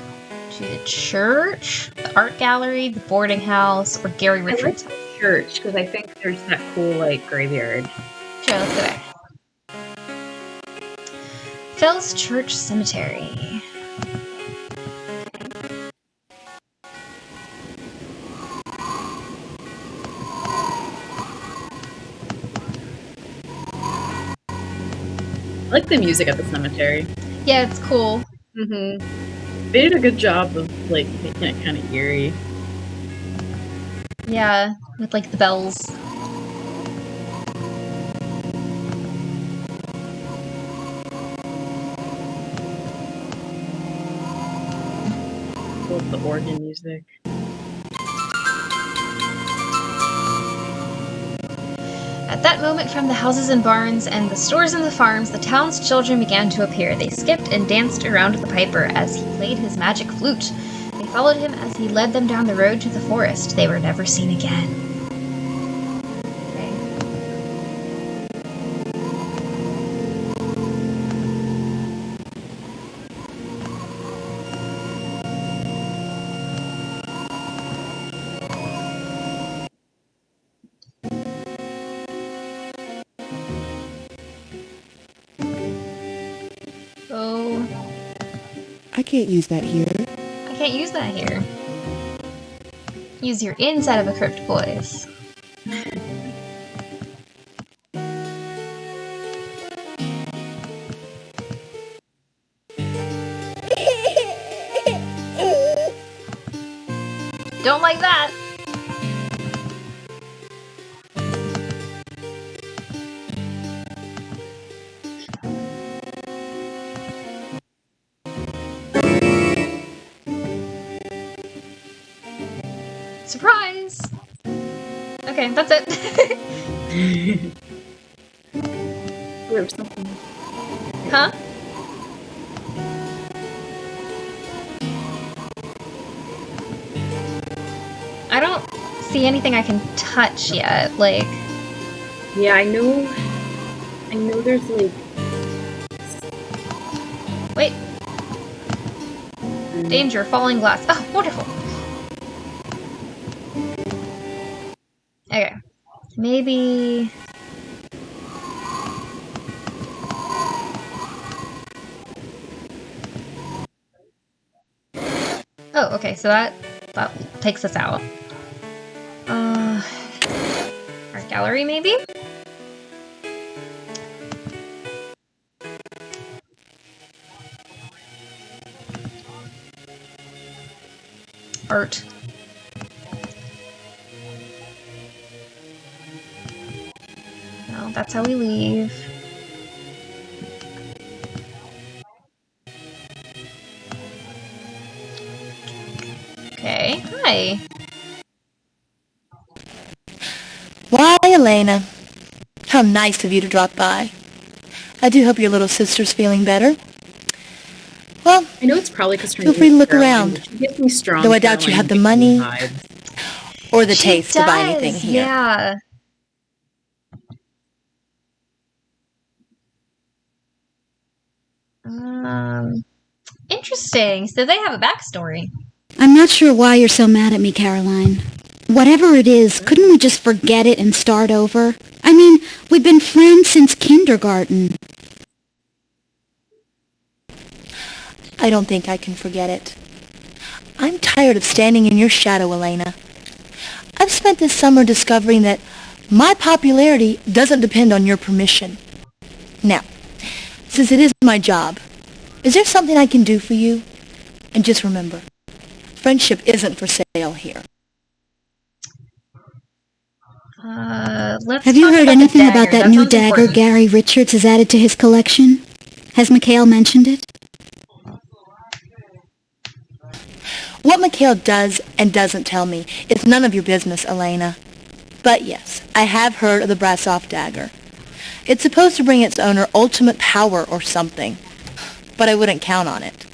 To the church? The art gallery? The boarding house? Or Gary Richards' house? Church, because I think there's that cool, like, graveyard. Sure, let's go there. Fells Church Cemetery. I like the music at the cemetery. Yeah, it's cool. Mm-hmm. They did a good job of, like, making it kind of eerie. Yeah, with, like, the bells. With the organ music. At that moment, from the houses and barns and the stores and the farms, the town's children began to appear. They skipped and danced around the piper as he played his magic flute. They followed him as he led them down the road to the forest. They were never seen again. Okay. I can't use that here. I can't use that here. Use your inside of a crypt voice. Don't like that. Surprise! Okay, that's it. There was something. Huh? I don't see anything I can touch yet, like... Yeah, I know there's, like... Wait. Danger, falling glass. Oh, wonderful. Okay. Maybe... Oh, okay, so that takes us out. Art gallery, maybe? Art. No, that's how we leave. Okay, hi. Why, Elena? How nice of you to drop by. I do hope your little sister's feeling better. Well, I know it's probably because feel free to look around. She gives me strong Though I doubt you have the money or the taste to buy anything here. Yeah. Interesting. So they have a backstory. I'm not sure why you're so mad at me, Caroline. Whatever it is, couldn't we just forget it and start over? I mean, we've been friends since kindergarten. I don't think I can forget it. I'm tired of standing in your shadow, Elena. I've spent this summer discovering that my popularity doesn't depend on your permission. Now, since it is my job, is there something I can do for you? And just remember, friendship isn't for sale here. Let's Have you talk heard about anything the about dagger. that new sounds dagger important. Gary Richards has added to his collection? Has Mikhail mentioned it? What Mikhail does and doesn't tell me is none of your business, Elena. But yes, I have heard of the Brasov dagger. It's supposed to bring its owner ultimate power or something, but I wouldn't count on it.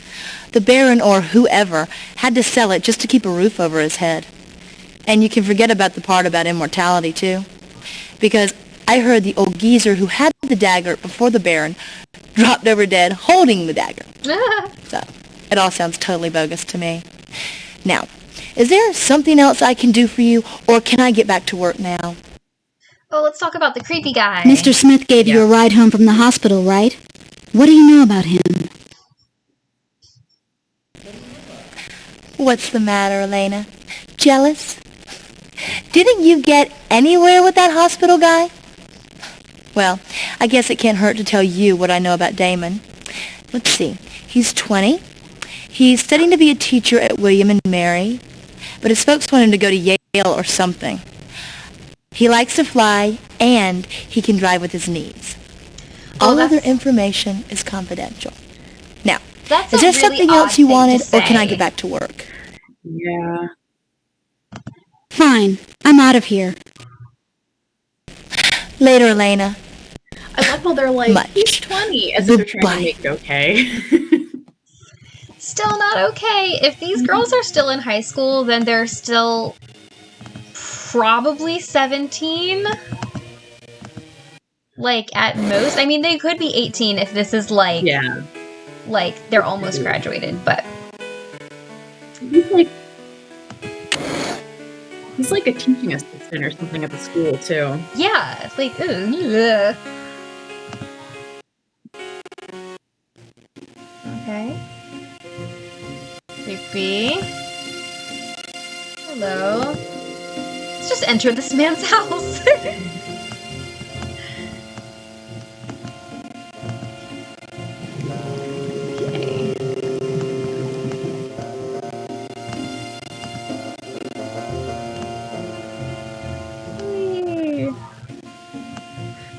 The Baron or whoever had to sell it just to keep a roof over his head. And you can forget about the part about immortality, too. Because I heard the old geezer who had the dagger before the Baron dropped over dead holding the dagger. So, it all sounds totally bogus to me. Now, is there something else I can do for you, or can I get back to work now? Oh, let's talk about the creepy guy. Mr. Smith gave you a ride home from the hospital, right? What do you know about him? What's the matter, Elena? Jealous? Didn't you get anywhere with that hospital guy? Well, I guess it can't hurt to tell you what I know about Damon. Let's see. He's 20. He's studying to be a teacher at William and Mary, but his folks want him to go to Yale or something. He likes to fly, and he can drive with his knees. All other information is confidential. Now, That's is a there really something odd else you thing to wanted, or can I say. get back to work? Yeah. Fine. I'm out of here. Later, Elena. I love how they're like, he's 20, as if they're trying to make it okay. Still not okay. If these girls are still in high school, then they're still probably 17. Like, at most. I mean, they could be 18 if this is like... Yeah. Like, they're almost graduated, but... He's like a teaching assistant or something at the school, too. Yeah, it's like, ugh. Okay. creepy. Hello. Let's just enter this man's house.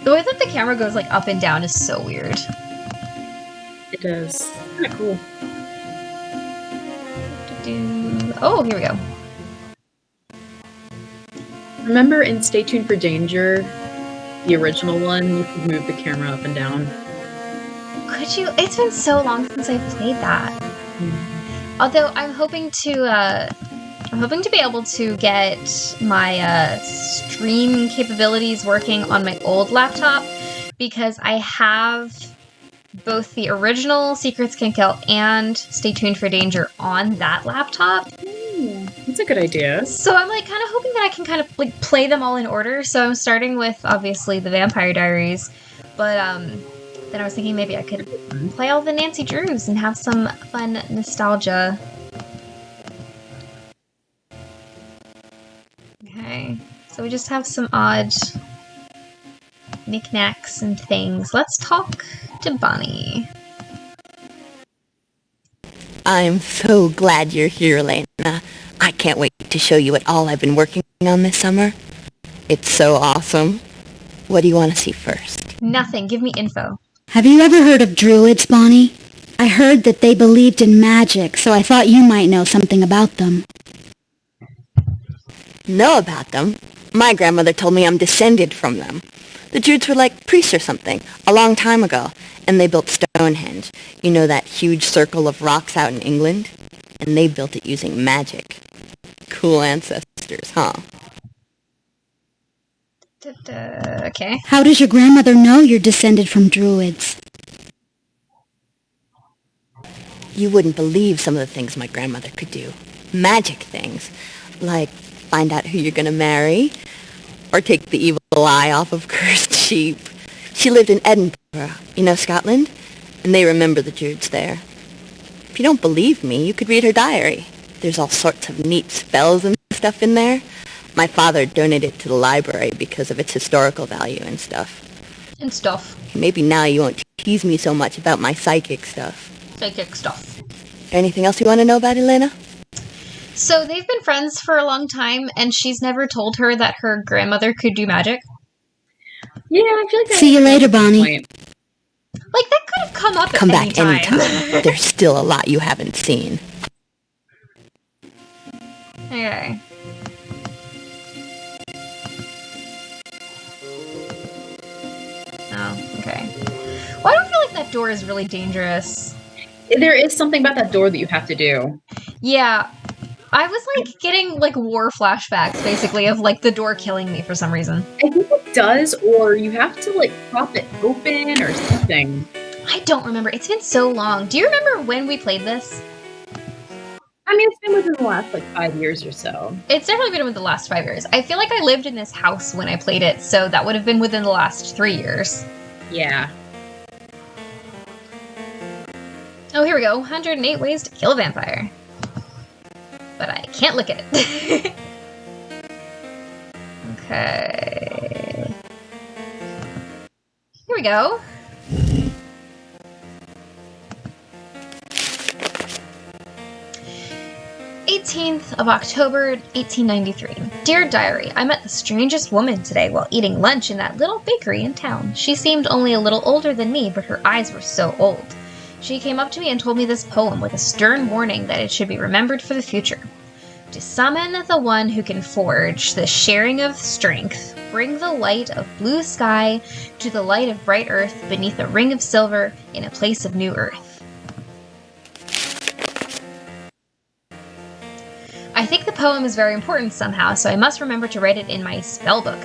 The way that the camera goes like up and down is so weird. It is. Kind of cool. Oh, here we go. Remember in Stay Tuned for Danger, the original one, you could move the camera up and down? Could you? It's been so long since I've played that. Although I'm hoping to be able to get my stream capabilities working on my old laptop, because I have both the original Secrets Can Kill and Stay Tuned for Danger on that laptop. That's a good idea. So I'm like kind of hoping that I can kind of like play them all in order. So I'm starting with obviously the Vampire Diaries, but then I was thinking maybe I could play all the Nancy Drews and have some fun nostalgia. Okay, so we just have some odd knickknacks and things. Let's talk to Bonnie. I'm so glad you're here, Elena. I can't wait to show you what all I've been working on this summer. It's so awesome. What do you want to see first? Nothing. Give me info. Have you ever heard of druids, Bonnie? I heard that they believed in magic, so I thought you might know something about them. Know about them? My grandmother told me I'm descended from them. The Druids were like priests or something, a long time ago, and they built Stonehenge. You know that huge circle of rocks out in England? And they built it using magic. Cool ancestors, huh? Okay. How does your grandmother know you're descended from druids? You wouldn't believe some of the things my grandmother could do. Magic things. Like find out who you're gonna marry, or take the evil eye off of cursed sheep. She lived in Edinburgh, you know, Scotland, and they remember the Druids there. If you don't believe me, you could read her diary. There's all sorts of neat spells and stuff in there. My father donated it to the library because of its historical value and stuff. And stuff. Maybe now you won't tease me so much about my psychic stuff. Psychic stuff. Anything else you want to know about Elena? So they've been friends for a long time, and she's never told her that her grandmother could do magic? Yeah, I feel like See you later, Bonnie. Like, that could have come up Come at any back time. anytime. There's still a lot you haven't seen. Okay. Oh, okay. Well, I don't feel like that door is really dangerous. There is something about that door that you have to do. Yeah. I was, like, getting, like, war flashbacks, basically, of, like, the door killing me for some reason. I think it does, or you have to, like, prop it open or something. I don't remember. It's been so long. Do you remember when we played this? I mean, it's been within the last, like, 5 years or so. It's definitely been within the last 5 years. I feel like I lived in this house when I played it, so that would have been within the last 3 years. Yeah. Oh, here we go. 108 ways to kill a vampire. But I can't look at it. Okay. Here we go. October 1893. Dear Diary, I met the strangest woman today while eating lunch in that little bakery in town. She seemed only a little older than me, but her eyes were so old. She came up to me and told me this poem with a stern warning that it should be remembered for the future. To summon the one who can forge the sharing of strength, bring the light of blue sky to the light of bright earth beneath a ring of silver in a place of new earth. I think the poem is very important somehow, so I must remember to write it in my spell book.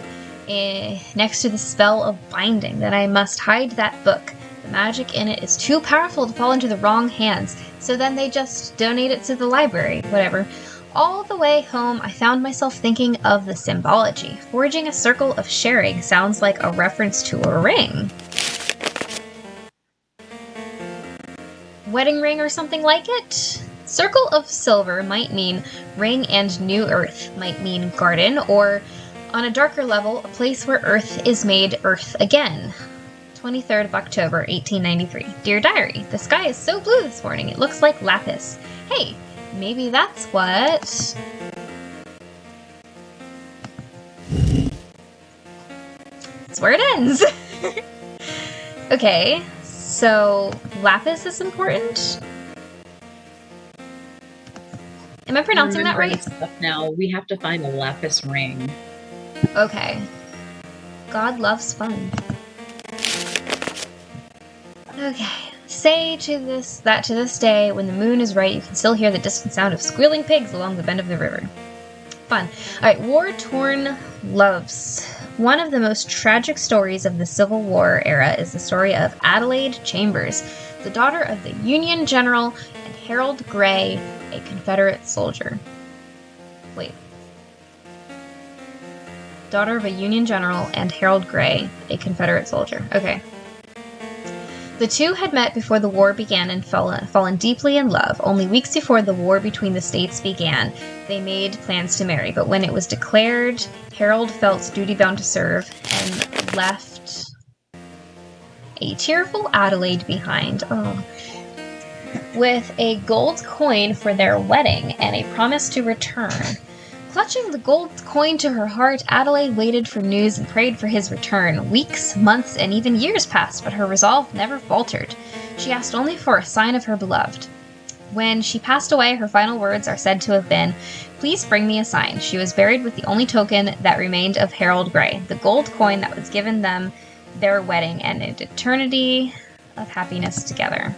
Next to the spell of binding, then I must hide that book. The magic in it is too powerful to fall into the wrong hands, so then they just donate it to the library, whatever. All the way home, I found myself thinking of the symbology. Forging a circle of sharing sounds like a reference to a ring. Wedding ring or something like it? Circle of silver might mean ring, and new earth might mean garden, or on a darker level, a place where earth is made earth again. 23rd of October, 1893. Dear Diary, the sky is so blue this morning, it looks like lapis. Hey, maybe that's what... That's where it ends. Okay, so lapis is important? Am I pronouncing that right? Stuff now, we have to find a lapis ring. Okay. God loves fun. Okay. Say to this day, when the moon is right, you can still hear the distant sound of squealing pigs along the bend of the river. Fun. Alright, war-torn loves. One of the most tragic stories of the Civil War era is the story of Adelaide Chambers, the daughter of the Union General and Harold Gray, a Confederate soldier. Wait. Daughter of a Union General and Harold Gray, a Confederate soldier. Okay. The two had met before the war began and fallen deeply in love. Only weeks before the war between the states began, they made plans to marry, but when it was declared, Harold felt duty-bound to serve and left a tearful Adelaide behind. Oh. With a gold coin for their wedding and a promise to return. Clutching the gold coin to her heart, Adelaide waited for news and prayed for his return. Weeks, months, and even years passed, but her resolve never faltered. She asked only for a sign of her beloved. When she passed away, her final words are said to have been, "Please bring me a sign." She was buried with the only token that remained of Harold Gray, the gold coin that was given them their wedding and an eternity of happiness together.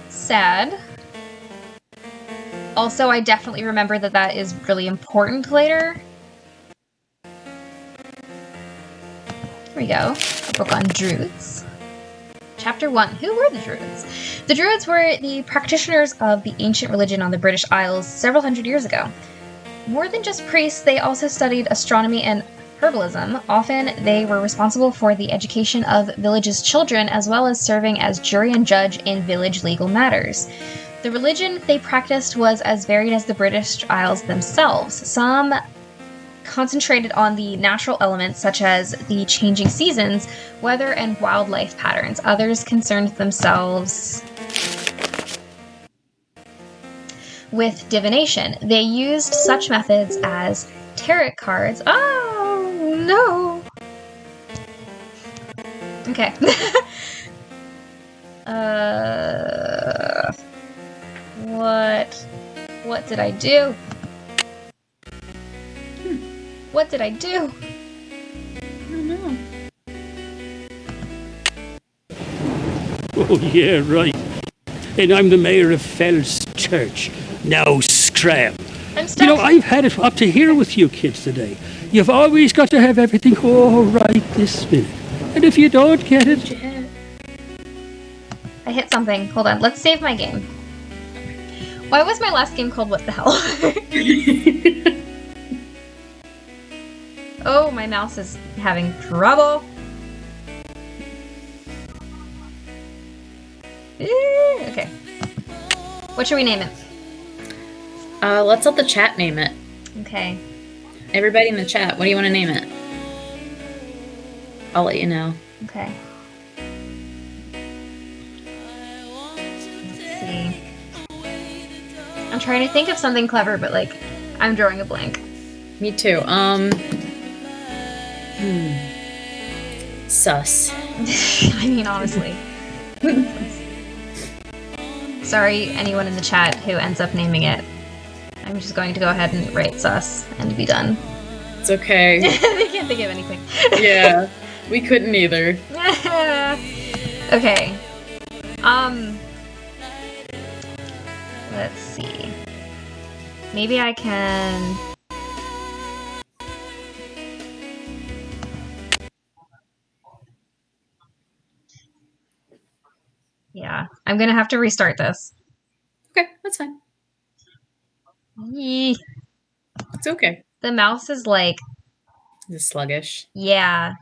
Sad. Also, I definitely remember that is really important later. Here we go. A book on Druids. Chapter 1. Who were the Druids? The Druids were the practitioners of the ancient religion on the British Isles several hundred years ago. More than just priests, they also studied astronomy and herbalism. Often, they were responsible for the education of villages' children, as well as serving as jury and judge in village legal matters. The religion they practiced was as varied as the British Isles themselves. Some concentrated on the natural elements such as the changing seasons, weather, and wildlife patterns. Others concerned themselves with divination. They used such methods as tarot cards. Oh, no! Okay. What did I do? What did I do? I don't know. Oh, yeah, right. And I'm the mayor of Fells Church. Now scram. I'm stuck. You know, I've had it up to here with you kids today. You've always got to have everything all right this minute. And if you don't get it... I hit something. Hold on. Let's save my game. Why was my last game called What the Hell? Oh, my mouse is having trouble. Okay. What should we name it? Let's let the chat name it. Okay. Everybody in the chat, what do you want to name it? I'll let you know. Okay. Let's see. I'm trying to think of something clever, but like, I'm drawing a blank. Me too. Sus. I mean, honestly. Sorry, anyone in the chat who ends up naming it. I'm just going to go ahead and write sus and be done. It's okay. They can't think of anything. Yeah, we couldn't either. Okay. Let's see. Maybe I can... Yeah, I'm gonna have to restart this. Okay, that's fine. Yee. It's okay. The mouse is like... It's sluggish. Yeah.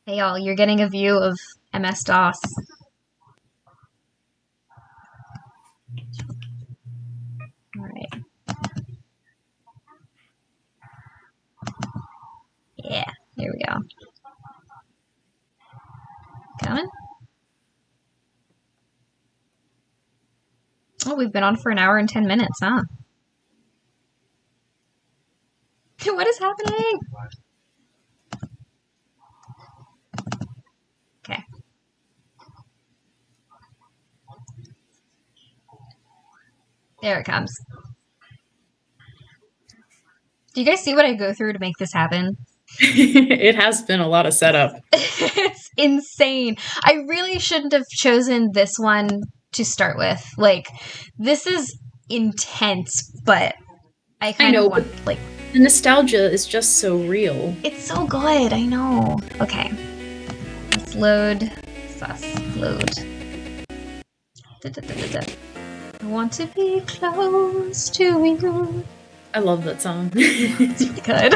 Hey y'all, you're getting a view of MS-DOS. All right. Yeah, there we go. Coming? Oh, we've been on for an hour and 10 minutes, huh? What is happening? Okay. There it comes. Do you guys see what I go through to make this happen? It has been a lot of setup. It's insane. I really shouldn't have chosen this one to start with. Like, this is intense, but I kind of want, like... The nostalgia is just so real. It's so good, I know. Okay. Let's load. Sus. Load. I want to be close to you. I love that song. It's really good.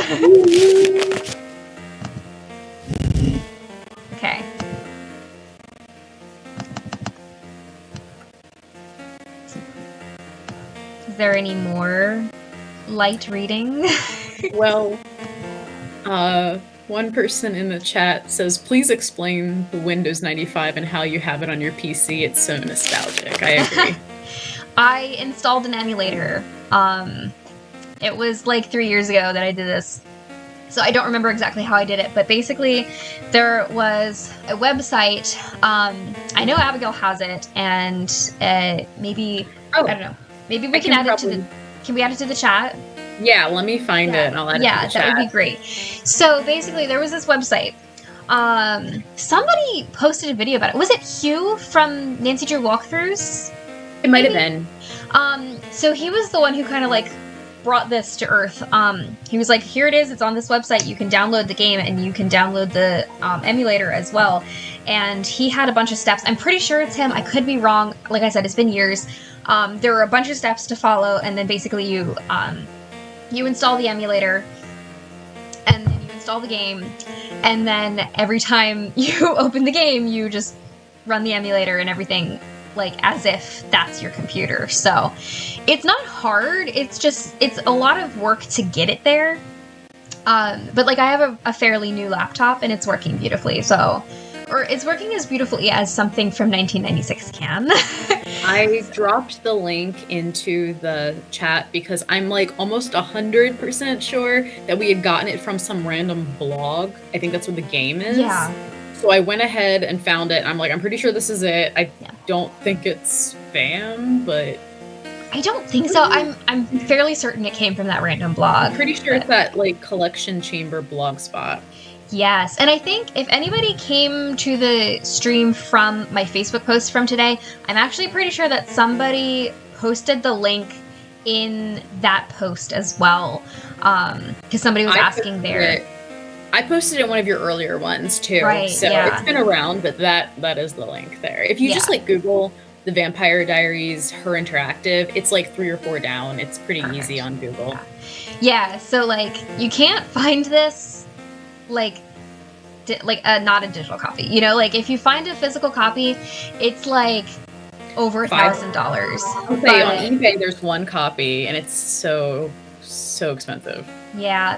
Okay. Is there any more light reading? Well, one person in the chat says, please explain the Windows 95 and how you have it on your PC. It's so nostalgic. I agree. I installed an emulator. It was like 3 years ago that I did this. So I don't remember exactly how I did it, but basically there was a website. I know Abigail has it, and maybe, I don't know, maybe we can add it to the, can we add it to the chat? Yeah, let me find it and I'll add it to the chat. Yeah, that would be great. So basically there was this website. Somebody posted a video about it. Was it Hugh from Nancy Drew Walkthroughs? It might have been. So he was the one who kind of like brought this to Earth. He was like, here it is, it's on this website, you can download the game and you can download the emulator as well. And he had a bunch of steps. I'm pretty sure it's him, I could be wrong. Like I said, it's been years. There were a bunch of steps to follow, and then basically you install the emulator, and then you install the game, and then every time you open the game, you just run the emulator and everything like as if that's your computer. So it's not hard, it's a lot of work to get it there. But like I have a fairly new laptop and it's working beautifully, so, or it's working as beautifully as something from 1996 can. I dropped the link into the chat because I'm like almost 100% sure that we had gotten it from some random blog. I think that's what the game is. Yeah. So I went ahead and found it. I'm like, I'm pretty sure this is it. I don't think it's spam, but I don't think so. I'm fairly certain it came from that random blog. I'm pretty sure it's that like collection chamber blog spot. Yes, and I think if anybody came to the stream from my Facebook post from today, I'm actually pretty sure that somebody posted the link in that post as well, because somebody was asking there. I posted it in one of your earlier ones too, right? So it's been around, but that is the link there. If you just like Google the Vampire Diaries Her Interactive, it's like 3 or 4 down. It's pretty easy on Google. Yeah, so like you can't find this like not a digital copy. You know, like if you find a physical copy, it's like over $1,000. Okay, on eBay there's one copy and it's so expensive. Yeah,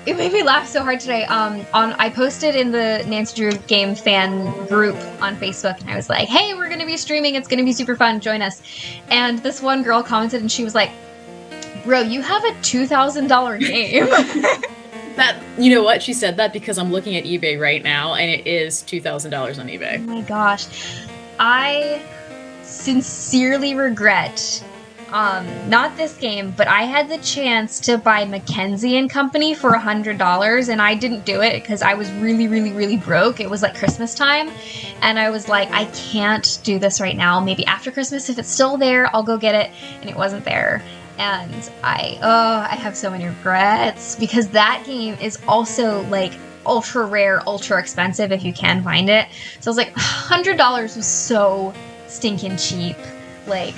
it made me laugh so hard today. I posted in the Nancy Drew Game fan group on Facebook, and I was like, hey, we're gonna be streaming, it's gonna be super fun, join us. And this one girl commented and she was like, bro, you have a $2,000 game. That, you know what? She said that because I'm looking at eBay right now, and it is $2,000 on eBay. Oh my gosh. I sincerely regret, not this game, but I had the chance to buy Mackenzie and Company for $100, and I didn't do it because I was really, really, really broke. It was like Christmas time, and I was like, I can't do this right now. Maybe after Christmas, if it's still there, I'll go get it, and it wasn't there. And I have so many regrets because that game is also like ultra rare, ultra expensive if you can find it. So I was like, $100 was so stinking cheap. Like,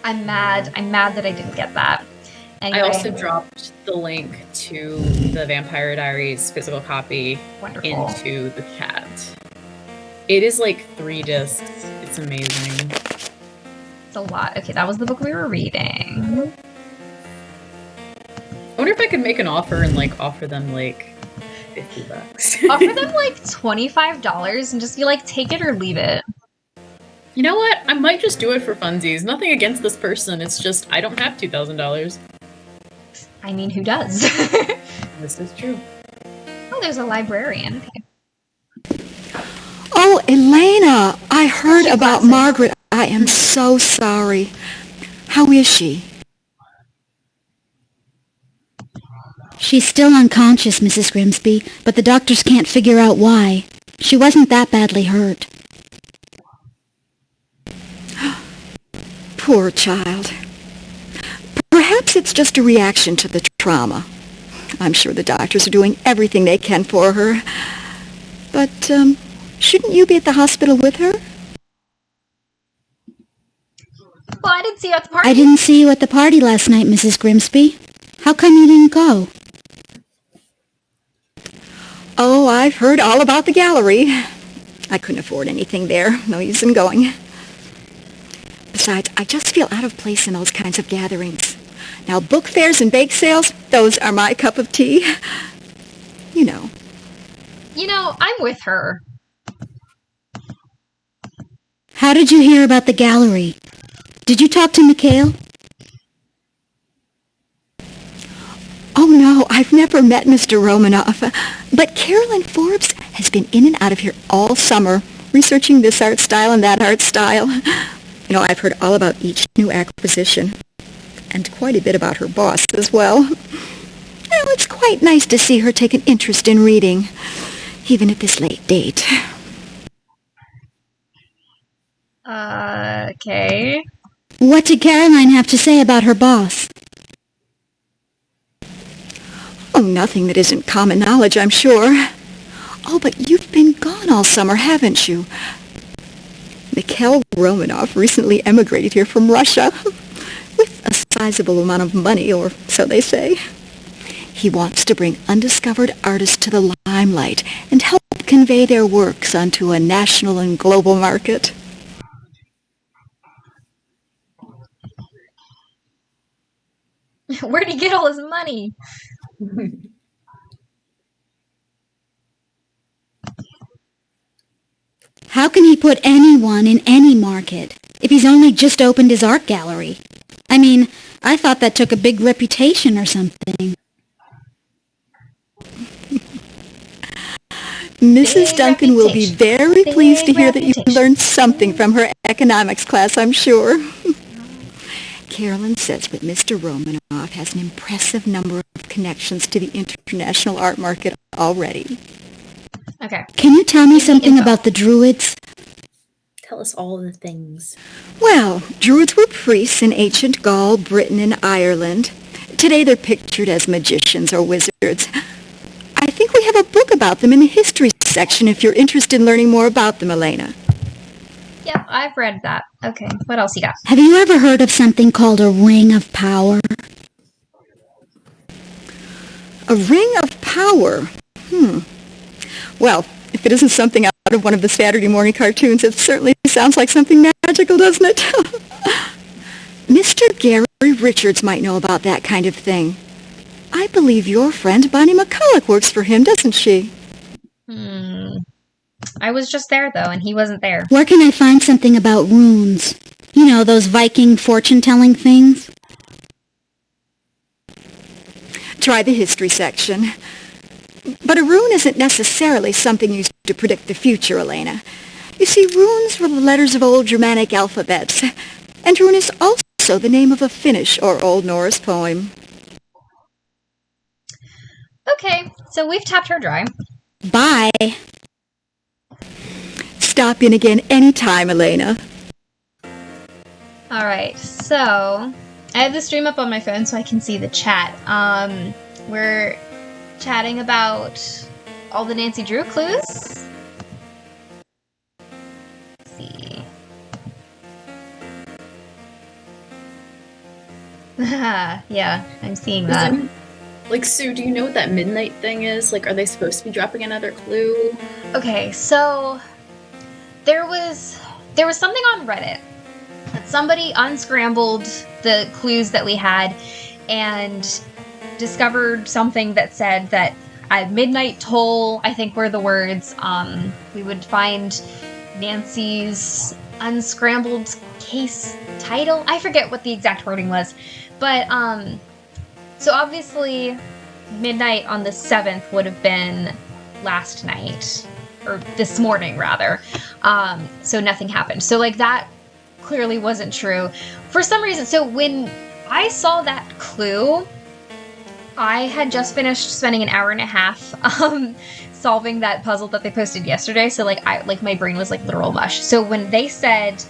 I'm mad that I didn't get that. Anyway. I also dropped the link to the Vampire Diaries physical copy into the chat. It is like 3 discs. It's amazing. It's a lot. Okay, that was the book we were reading. I wonder if I could make an offer and like offer them like $50. Offer them like $25 and just be like, take it or leave it. You know what? I might just do it for funsies. Nothing against this person. It's just I don't have $2,000. I mean, who does? This is true. Oh, there's a librarian. Okay. Oh, Elena, I heard about Margaret. I am so sorry. How is she? She's still unconscious, Mrs. Grimsby, but the doctors can't figure out why. She wasn't that badly hurt. Poor child. Perhaps it's just a reaction to the trauma. I'm sure the doctors are doing everything they can for her. But, shouldn't you be at the hospital with her? Well, I didn't see you at the party. I didn't see you at the party last night, Mrs. Grimsby. How come you didn't go? Oh, I've heard all about the gallery. I couldn't afford anything there. No use in going. Besides, I just feel out of place in those kinds of gatherings. Now, book fairs and bake sales, those are my cup of tea. You know. You know, I'm with her. How did you hear about the gallery? Did you talk to Mikhail? Oh, no, I've never met Mr. Romanoff. But Carolyn Forbes has been in and out of here all summer, researching this art style and that art style. You know, I've heard all about each new acquisition, and quite a bit about her boss as well. Well, it's quite nice to see her take an interest in reading, even at this late date. Okay. What did Caroline have to say about her boss? Oh, nothing that isn't common knowledge, I'm sure. Oh, but you've been gone all summer, haven't you? Mikhail Romanoff recently emigrated here from Russia with a sizable amount of money, or so they say. He wants to bring undiscovered artists to the limelight and help convey their works onto a national and global market. Where'd he get all his money? How can he put anyone in any market if he's only just opened his art gallery? I mean, I thought that took a big reputation or something. Mrs. Duncan will be very pleased to hear that you learned something from her economics class, I'm sure. Carolyn says that Mr. Romanoff has an impressive number of connections to the international art market already. Okay. Can you tell me something about the Druids? Tell us all the things. Well, Druids were priests in ancient Gaul, Britain, and Ireland. Today they're pictured as magicians or wizards. I think we have a book about them in the history section if you're interested in learning more about them, Elena. Yep, I've read that. Okay, what else you got? Have you ever heard of something called a ring of power? A ring of power? Well, if it isn't something out of one of the Saturday morning cartoons, it certainly sounds like something magical, doesn't it? Mr. Gary Richards might know about that kind of thing. I believe your friend Bonnie McCulloch works for him, doesn't she? I was just there, though, and he wasn't there. Where can I find something about runes? You know, those Viking fortune-telling things? Try the history section. But a rune isn't necessarily something used to predict the future, Elena. You see, runes were the letters of old Germanic alphabets, and rune is also the name of a Finnish or Old Norse poem. Okay, so we've tapped her dry. Bye. Stop in again anytime, Elena. Alright, so I have the stream up on my phone so I can see the chat. We're chatting about all the Nancy Drew clues. Let's see. Yeah, I'm seeing that. Like, Sue, do you know what that midnight thing is? Like, are they supposed to be dropping another clue? Okay, so there was something on Reddit that somebody unscrambled the clues that we had and discovered something that said that at midnight toll, I think were the words, we would find Nancy's unscrambled case title. I forget what the exact wording was, but so obviously midnight on the 7th would have been last night, or this morning rather. So nothing happened. So like that clearly wasn't true for some reason. So when I saw that clue, I had just finished spending an hour and a half solving that puzzle that they posted yesterday. So like my brain was like literal mush. So when they said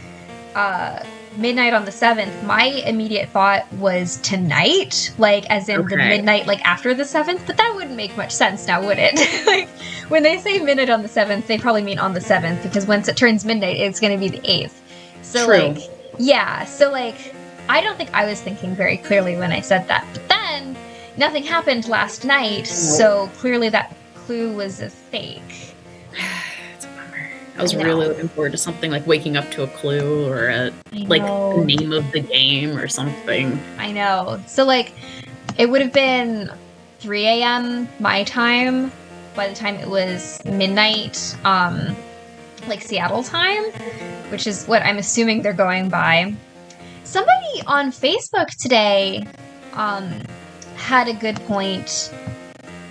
midnight on the 7th, my immediate thought was tonight, like as in the midnight like after the 7th, but that wouldn't make much sense now, would it? Like when they say midnight on the 7th, they probably mean on the 7th, because once it turns midnight, it's going to be the 8th. So True. like, yeah, so like I don't think I was thinking very clearly when I said that. But then nothing happened last night, so clearly that clue was a fake. It's a bummer. I was really looking forward to something like waking up to a clue or like the name of the game or something. I know. So like it would have been 3 a.m. my time by the time it was midnight, like Seattle time, which is what I'm assuming they're going by. Somebody on Facebook today had a good point.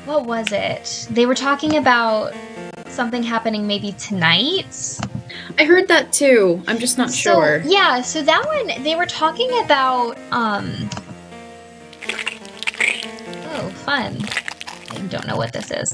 What was it? They were talking about something happening maybe tonight. I heard that too. I'm just not sure. Yeah, so that one, they were talking about, oh, fun. I don't know what this is.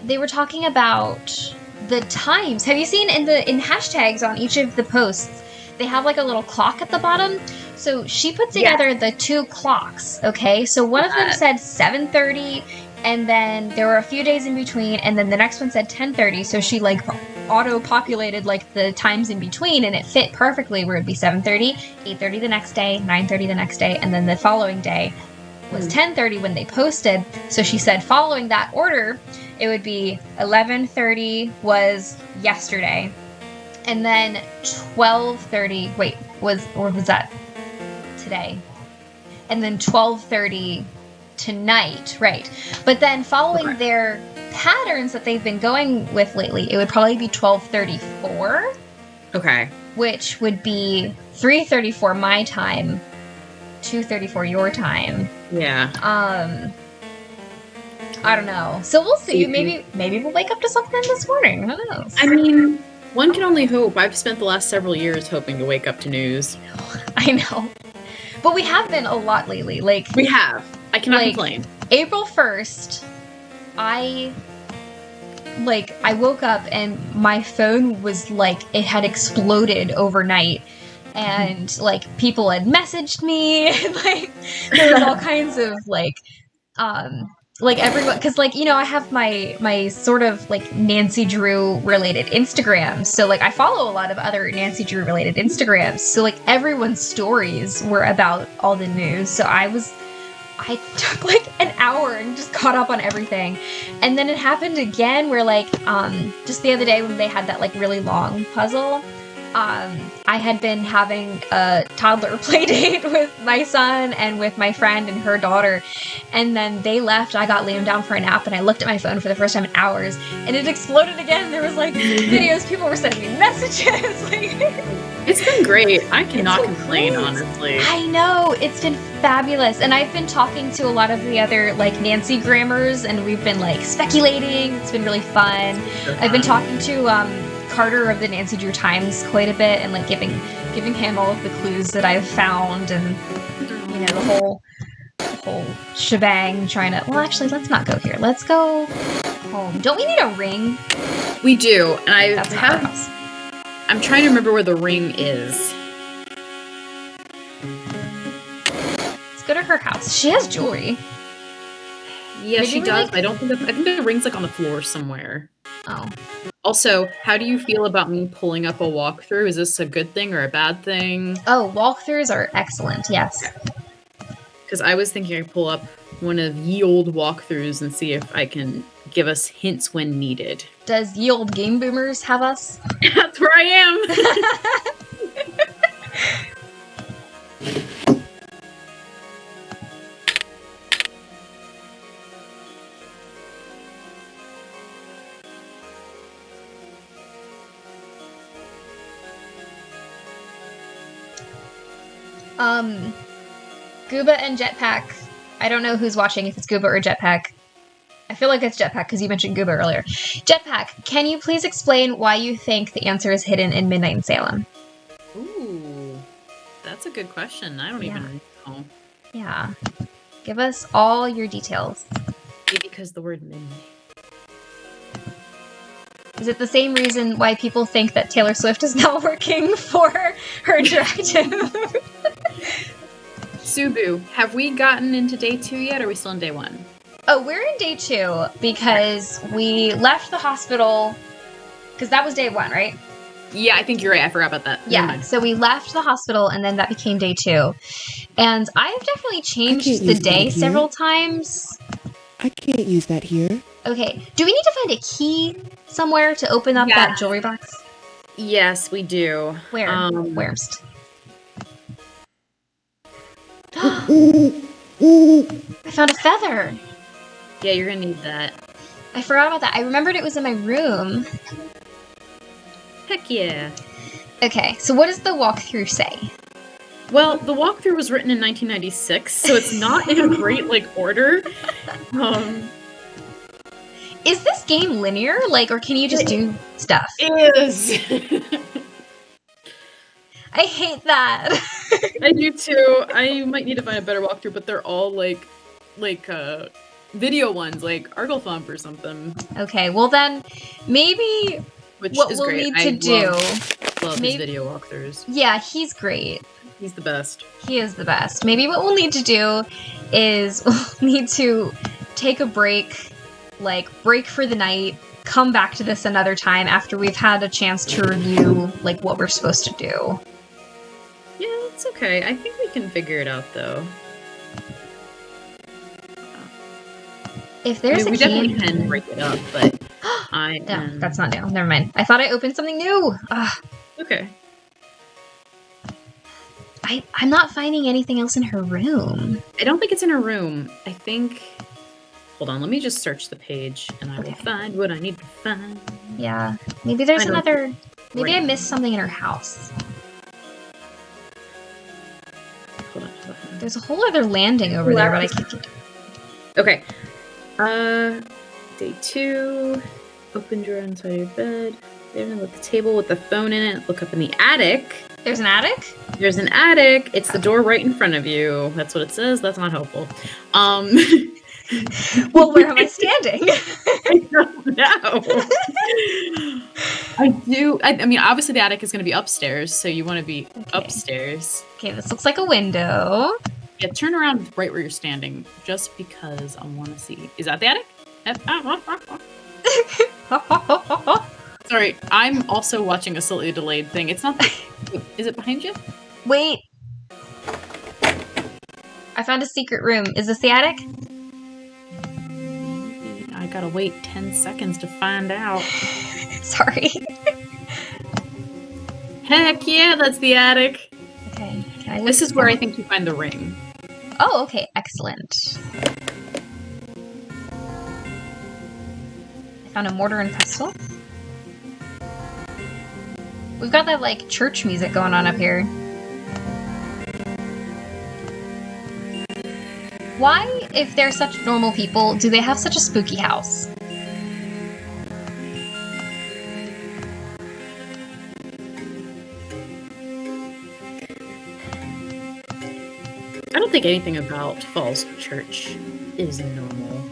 They were talking about the times. Have you seen in hashtags on each of the posts, they have like a little clock at the bottom? So she put together the two clocks, okay? So one of them said 7:30, and then there were a few days in between, and then the next one said 10:30, so she like auto-populated like the times in between, and it fit perfectly where it'd be 7:30, 8:30 the next day, 9:30 the next day, and then the following day was 10:30 when they posted. So she said following that order, it would be 11:30 was yesterday, and then 12:30, was that today? And then 12:30 tonight, right? But then following their patterns that they've been going with lately, it would probably be 12:34. Okay. Which would be 3:34 my time, 2:34 your time. Yeah. I don't know. So we'll see. Maybe we'll wake up to something this morning. Who knows? I mean, one can only hope. I've spent the last several years hoping to wake up to news. I know. But we have been a lot lately. Like we have. I cannot complain. April 1st, I woke up and my phone was like, it had exploded overnight. And like people had messaged me, and like there was all kinds of like everyone, because like, you know, I have my sort of like Nancy Drew related Instagrams, so like I follow a lot of other Nancy Drew related Instagrams, so like everyone's stories were about all the news. So I took like an hour and just caught up on everything. And then it happened again where like just the other day when they had that like really long puzzle, I had been having a toddler play date with my son and with my friend and her daughter, and then they left. I got laid down for a nap, and I looked at my phone for the first time in hours, and it exploded again. There was like videos, people were sending me messages. Like, it's been great. I cannot complain, honestly. I know, it's been fabulous, and I've been talking to a lot of the other like Nancy Grammars, and we've been like speculating. It's been really fun. I've been talking to Carter of the Nancy Drew Times quite a bit, and like giving him all of the clues that I've found, and you know, the whole shebang. Trying to, well, actually, let's not go here. Let's go home. Don't we need a ring? We do, and I'm trying to remember where the ring is. Let's go to her house. She has jewelry. Yeah, she does. I think the ring's like on the floor somewhere. Oh. Also, how do you feel about me pulling up a walkthrough? Is this a good thing or a bad thing? Oh, walkthroughs are excellent, yes. Because I was thinking I'd pull up one of ye old walkthroughs and see if I can give us hints when needed. Does Ye Olde Game Boomers have us? That's where I Gooba and Jetpack. I don't know who's watching, if it's Gooba or Jetpack. I feel like it's Jetpack because you mentioned Gooba earlier. Jetpack, can you please explain why you think the answer is hidden in Midnight in Salem? Ooh, that's a good question. I don't even know. Yeah. Give us all your details. Maybe because the word midnight. Is it the same reason why people think that Taylor Swift is now working for her directive? Subu, have we gotten into day 2 yet, or are we still in day 1? Oh, we're in day 2 because we left the hospital, because that was day 1, right? Yeah, I think you're right. I forgot about that. Yeah, so we left the hospital and then that became day 2. And I've definitely changed the day several times. I can't use that here. Okay, do we need to find a key somewhere to open up that jewelry box? Yes, we do. Where? Where's? I found a feather. Yeah, you're gonna need that. I forgot about that. I remembered it was in my room. Heck yeah. Okay, so what does the walkthrough say? Well, the walkthrough was written in 1996, so it's not in a great, order. Is this game linear? Or can you just do stuff? It is! I hate that. I do too. I might need to find a better walkthrough, but they're all, video ones, like Argle Thump or something. Okay, well then, maybe what we'll great. need to do... Love his video walkthroughs. Yeah, he's great. He's the best. He is the best. Maybe what we'll need to do is we'll need to take a break, break for the night, come back to this another time after we've had a chance to review, what we're supposed to do. Yeah, it's okay. I think we can figure it out, though. If there's we definitely can break it up, but No, that's not new. Never mind. I thought I opened something new. Ugh. Okay. I'm not finding anything else in her room. I don't think it's in her room. I think... Hold on, let me just search the page, and I will find what I need to find. Yeah. Maybe there's another... Maybe I missed something in her house. Hold on. There's a whole other landing over there, but I can't get... Okay. Day 2. Open drawer inside your bed. Then look at the table with the phone in it. Look up in the attic. There's an attic? There's an attic. It's the door right in front of you. That's what it says. That's not helpful. Well, where am I standing? I don't know. I mean, obviously the attic is going to be upstairs, so you want to be upstairs. Okay, this looks like a window. Yeah, turn around right where you're standing, just because I want to see. Is that the attic? Sorry, I'm also watching a slightly delayed thing. It's not. Is it behind you? Wait. I found a secret room. Is this the attic? I gotta wait 10 seconds to find out. Sorry. Heck yeah, that's the attic. Okay. This is where I think you find the ring. Oh, okay. Excellent. I found a mortar and pestle. We've got that, church music going on up here. Why, if they're such normal people, do they have such a spooky house? I don't think anything about Falls Church is normal.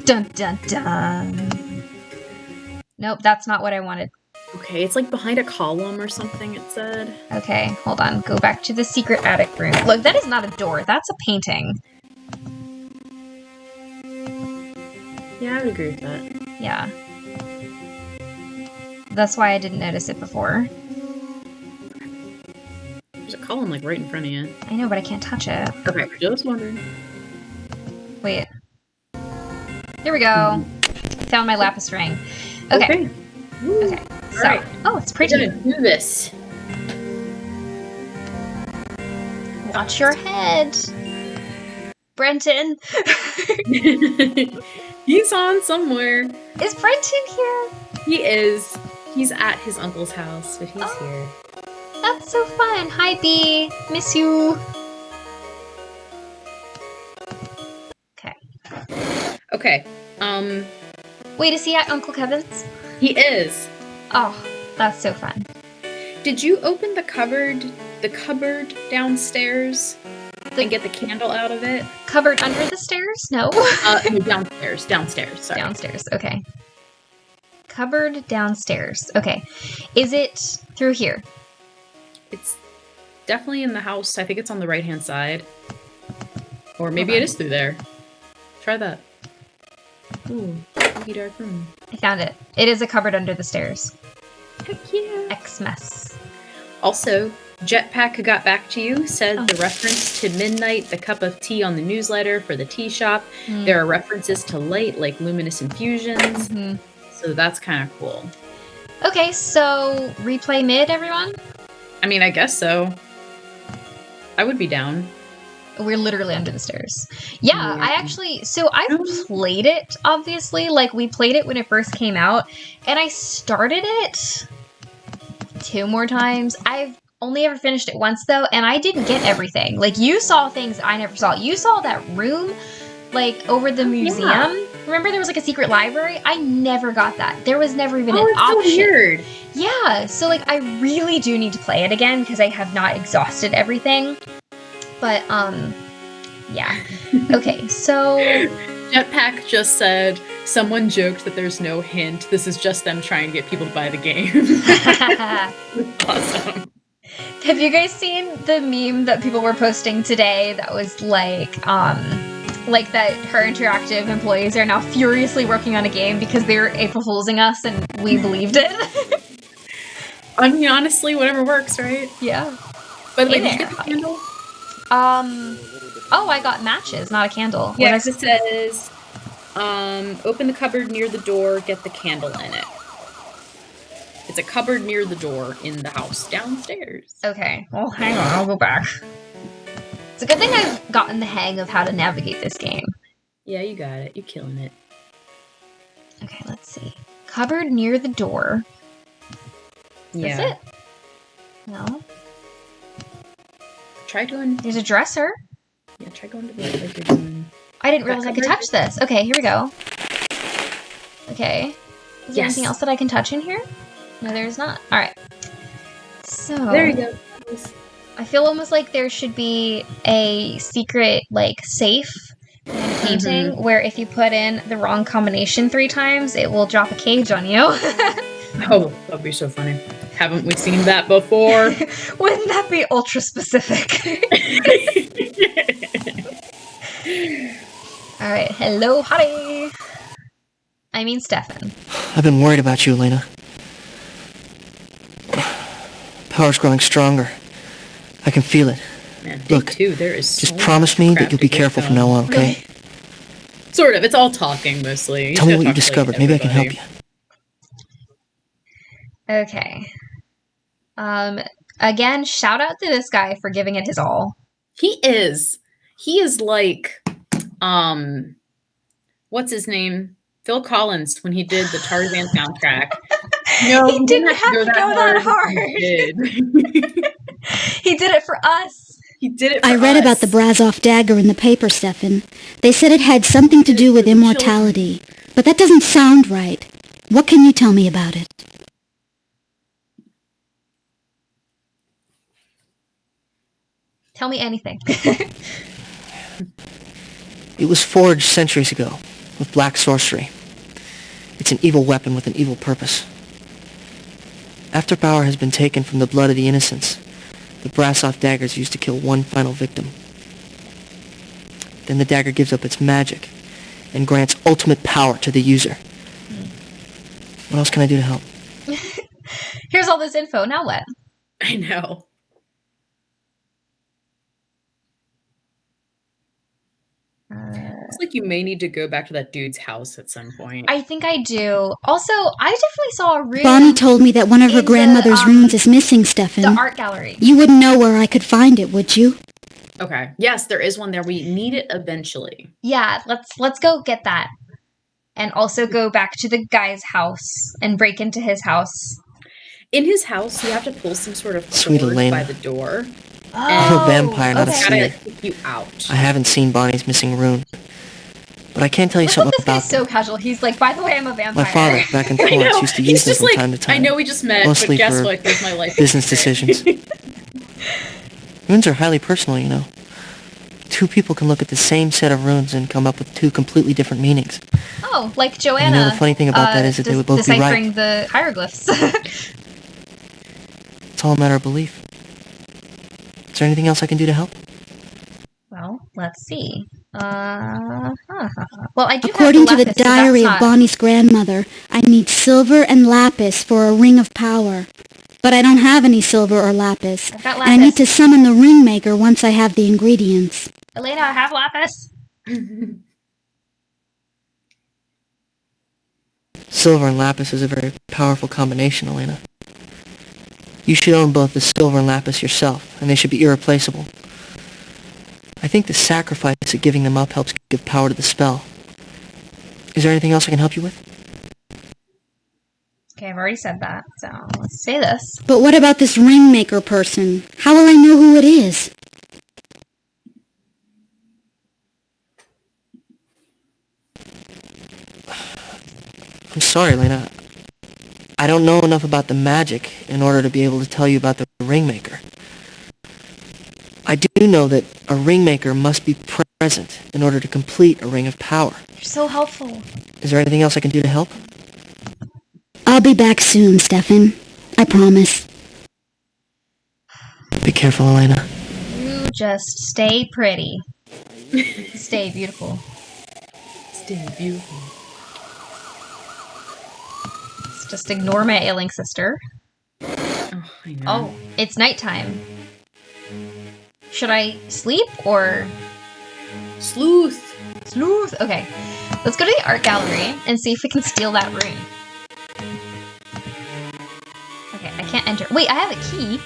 Dun dun dun. Nope, that's not what I wanted. Okay, it's behind a column or something, it said. Okay, hold on. Go back to the secret attic room. Look, that is not a door. That's a painting. Yeah, I would agree with that. Yeah. That's why I didn't notice it before. There's a column, right in front of you. I know, but I can't touch it. Okay, just wondering. Wait. Here we go. found my lapis ring. Okay. Okay. So, right. oh, it's pretty. We're gonna do this. Watch your head, Brenton. He's on somewhere. Is Brenton here? He is. He's at his uncle's house, but he's here. That's so fun. Hi, Bee. Miss you. Okay. Okay. Wait, is he at Uncle Kevin's? He is. Oh, that's so fun. Did you open the cupboard downstairs and get the candle out of it? Cupboard under the stairs? No. No, downstairs. Sorry. Downstairs. Okay. Cupboard downstairs. Okay. Is it through here? It's definitely in the house. I think it's on the right-hand side. Or maybe it is through there. Try that. Ooh, spooky dark room. I found it. It is a cupboard under the stairs. Heck yeah. Xmas. Also, Jetpack got back to you, said the reference to midnight, the cup of tea on the newsletter for the tea shop. There are references to light, like luminous infusions. So that's kind of cool. Okay, so replay mid, everyone? I mean, I guess so. I would be down. We're literally under the stairs. Yeah, I played it, obviously. Like, we played it when it first came out, and I started it 2 more times. I've only ever finished it once, though, and I didn't get everything. Like, you saw things I never saw. You saw that room, like, over the museum. Yeah. Remember there was, like, a secret library? I never got that. There was never even an option. So weird. Yeah, so, like, I really do need to play it again, because I have not exhausted everything. But, yeah. Okay, so... Jetpack just said, someone joked that there's no hint. This is just them trying to get people to buy the game. Awesome. Have you guys seen the meme that people were posting today that was like that Her Interactive employees are now furiously working on a game because they were April Foolsing us and we believed it? I mean, honestly, whatever works, right? Yeah. By the way, did you get the candle? Oh, I got matches, not a candle. Yeah, it says, open the cupboard near the door, get the candle in it. It's a cupboard near the door in the house downstairs. Okay, well, hang on, I'll go back. It's a good thing I've gotten the hang of how to navigate this game. Yeah, you got it. You're killing it. Okay, let's see. Cupboard near the door. Yeah. Is it? No. Try going... There's a dresser. Yeah, try going to bed like you're doing... I didn't realize I could touch this. Okay, here we go. Okay. Is there anything else that I can touch in here? No, there's not. Alright. So... There you go. I feel almost like there should be a secret, like, safe in a painting where if you put in the wrong combination 3 times, it will drop a cage on you. Oh, that'd be so funny. Haven't we seen that before? Wouldn't that be ultra specific? Alright, hello, Hottie! I mean Stefan. I've been worried about you, Elena. Power's growing stronger. I can feel it. Man, look, too, there is just promise me that you'll be careful from now on, okay? Sort of. It's all talking, mostly. Tell me what you discovered. Maybe I can help you. Okay. Again, shout out to this guy for giving it his all. He is like, what's his name? Phil Collins when he did the Tarzan soundtrack. No, he didn't have to go that hard. He did. He did it for us. He did it for I read about the Brazov dagger in the paper, Stefan. They said it had something to do with immortality. But that doesn't sound right. What can you tell me about it? Tell me anything. It was forged centuries ago with black sorcery. It's an evil weapon with an evil purpose. After power has been taken from the blood of the innocents, the Brasov dagger is used to kill one final victim. Then the dagger gives up its magic and grants ultimate power to the user. What else can I do to help? Here's all this info. Now what? I know. It's like you may need to go back to that dude's house at some point. I think I do. Also, I definitely saw a room. Bonnie told me that one of her grandmother's rooms is missing, Stefan. The art gallery. You wouldn't know where I could find it, would you? Okay. Yes, there is one there. We need it eventually. Yeah, let's go get that. And also go back to the guy's house and break into his house. In his house, you have to pull some sort of Sweet cord Elena. by the door. I'm a vampire, not a Gotta seer. kick you out. I haven't seen Bonnie's missing rune. But I can tell you something This guy's about so casual. He's like, by the way, I'm a vampire. my father back in I Florence know. used to He's use them just from like, time to time. I know we just met, mostly but guess for what? Here's my life. business decisions. Runes are highly personal, you know. Two people can look at the same set of runes and come up with two completely different meanings. Oh, like Joanna. You know, the funny thing about that is that they would both be right. Deciphering the hieroglyphs. It's all a matter of belief. Is there anything else I can do to help? Well, let's see. Well, I do According to have the lapis, so diary that's of not- Bonnie's grandmother, I need silver and lapis for a ring of power. But I don't have any silver or lapis. I've got And I need lapis. to summon the ring maker once I have the ingredients. Elena, I have lapis. Silver and lapis is a very powerful combination, Elena. You should own both the silver and lapis yourself, and they should be irreplaceable. I think the sacrifice of giving them up helps give power to the spell. Is there anything else I can help you with? Okay, I've already said that, so let's say this. But what about this ring maker person? How will I know who it is? I'm sorry, Elena. I don't know enough about the magic in order to be able to tell you about the ringmaker. I do know that a ringmaker must be present in order to complete a ring of power. You're so helpful. Is there anything else I can do to help? I'll be back soon, Stefan. I promise. Be careful, Elena. You just stay pretty. Stay beautiful. Stay beautiful. Just ignore my ailing sister. Oh, I know. Oh, it's nighttime. Should I sleep or... Sleuth! Sleuth! Okay. Let's go to the art gallery and see if we can steal that room. Okay, I can't enter. Wait, I have a key.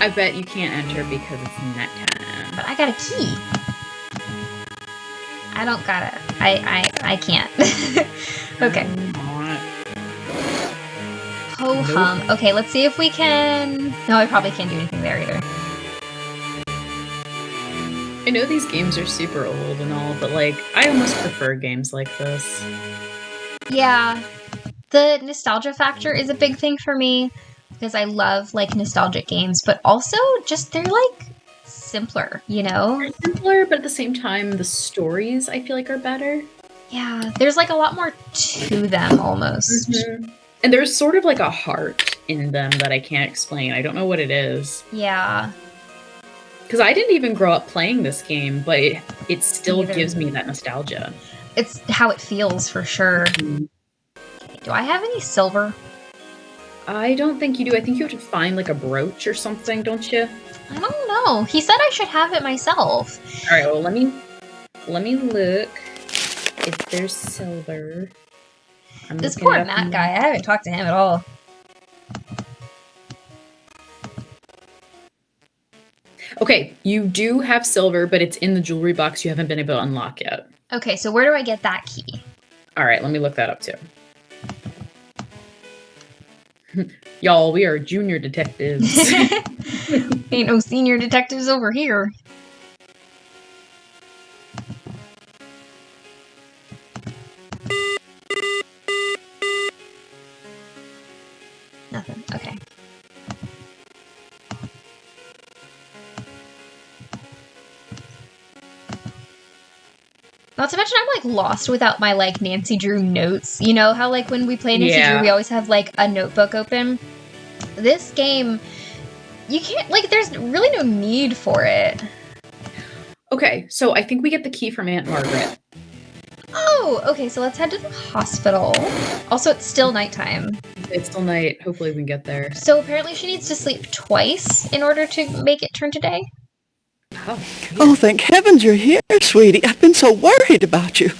I bet you can't enter because it's nighttime. But I got a key. I don't got it. I can't. Okay. Ho hum. Okay, let's see if we can... No, I probably can't do anything there either. I know these games are super old and all, but like, I almost prefer games like this. Yeah. The nostalgia factor is a big thing for me because I love like nostalgic games, but also just they're like simpler, you know? They're simpler, but at the same time, the stories I feel like are better. Yeah, there's like a lot more to them almost. Mm-hmm. And there's sort of like a heart in them that I can't explain. I don't know what it is. Yeah. Because I didn't even grow up playing this game, but it still Neither. gives me that nostalgia. It's how it feels for sure. Okay, do I have any silver? I don't think you do. I think you have to find like a brooch or something, don't you? I don't know. He said I should have it myself. All right, well, let me look if there's silver. I'm This looking poor it up Matt now. guy, I haven't talked to him at all. Okay, you do have silver, but it's in the jewelry box you haven't been able to unlock yet. Okay, so where do I get that key? All right, let me look that up too. Y'all, we are junior detectives. Ain't no senior detectives over here. Nothing. Okay. Not to mention I'm like lost without my like Nancy Drew notes. You know how like when we play Nancy Yeah. Drew we always have like a notebook open? This game, you can't like there's really no need for it. Okay, so I think we get the key from Aunt Margaret. Oh, okay, so let's head to the hospital. Also, it's still nighttime. It's still night. Hopefully we can get there. So apparently she needs to sleep twice in order to make it turn to day. Oh, thank heavens you're here, sweetie. I've been so worried about you.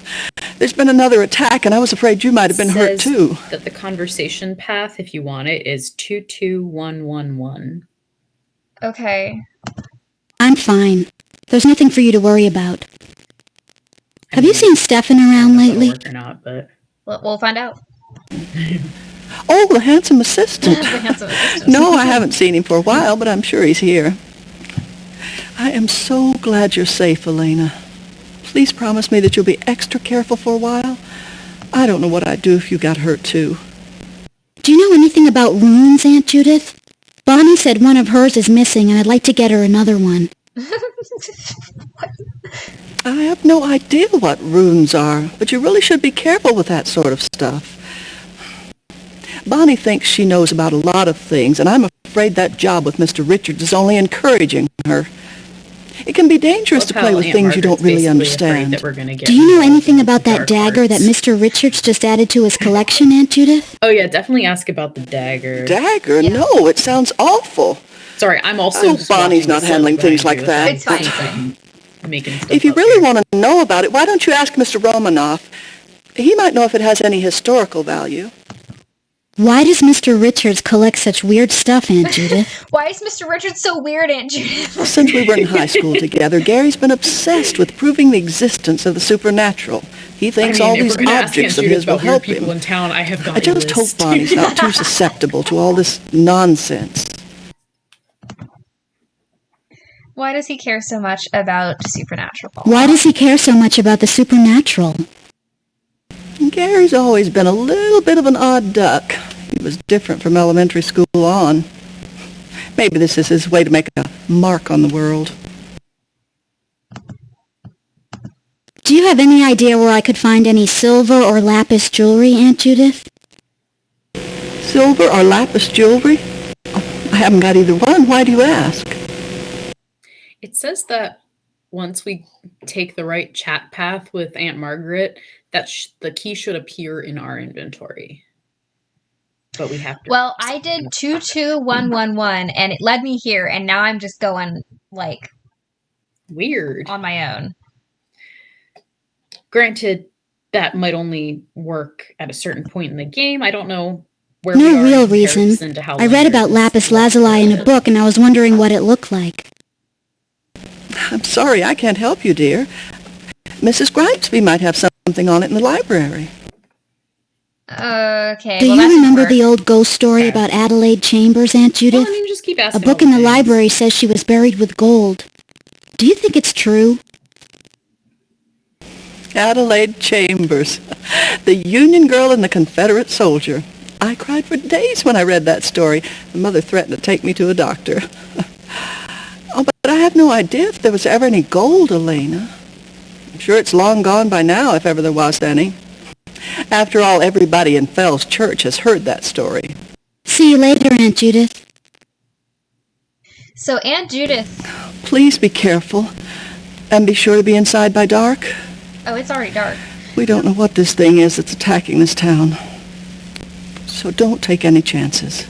There's been another attack, and I was afraid you might have been hurt, too. That the conversation path, if you want it, is 22111. Okay. I'm fine. There's nothing for you to worry about. Have you seen Stefan around lately? Or not, but We'll find out. Oh, the handsome assistant. The handsome assistant. No, I haven't seen him for a while, but I'm sure he's here. I am so glad you're safe, Elena. Please promise me that you'll be extra careful for a while. I don't know what I'd do if you got hurt, too. Do you know anything about runes, Aunt Judith? Bonnie said one of hers is missing, and I'd like to get her another one. I have no idea what runes are, but you really should be careful with that sort of stuff. Bonnie thinks she knows about a lot of things, and I'm afraid that job with Mr. Richards is only encouraging her. It can be dangerous to play with things you don't really understand. Do you know anything about that dagger that Mr. Richards just added to his collection, Aunt Judith? Oh yeah, definitely ask about the dagger. Dagger? Yeah. No, it sounds awful. Sorry, I'm also. I hope Bonnie's not handling things like that. It's fine. If you really want to know about it, why don't you ask Mr. Romanoff? He might know if it has any historical value. Why does Mr. Richards collect such weird stuff, Aunt Judith? Why is Mr. Richards so weird, Aunt Judith? Since we were in high school together, Gary's been obsessed with proving the existence of the supernatural. He thinks all these objects of his will help him. In town, I just hope Bonnie's not too susceptible to all this nonsense. Why does he care so much about supernatural? Why does he care so much about the supernatural? Gary's always been a little bit of an odd duck. He was different from elementary school on. Maybe this is his way to make a mark on the world. Do you have any idea where I could find any silver or lapis jewelry, Aunt Judith? Silver or lapis jewelry? Oh, I haven't got either one. Why do you ask? It says that once we take the right chat path with Aunt Margaret, that the key should appear in our inventory. But we have to... Well, I did 22111, and it led me here, and now I'm just going, like... Weird. On my own. Granted, that might only work at a certain point in the game. I don't know where no we are real reason. I read about lapis lazuli in a book, and I was wondering what it looked like. I'm sorry, I can't help you, dear. Mrs. Grimesby might have something on it in the library. Okay. Do you remember the old ghost story about Adelaide Chambers, Aunt Judith? Well, just keep asking. A book in the library says she was buried with gold. Do you think it's true? Adelaide Chambers, the Union girl and the Confederate soldier. I cried for days when I read that story. My mother threatened to take me to a doctor. Oh, but I have no idea if there was ever any gold, Elena. I'm sure it's long gone by now, if ever there was any. After all, everybody in Fell's Church has heard that story. See you later, Aunt Judith. So, Aunt Judith... Please be careful, and be sure to be inside by dark. Oh, it's already dark. We don't know what this thing is that's attacking this town. So don't take any chances.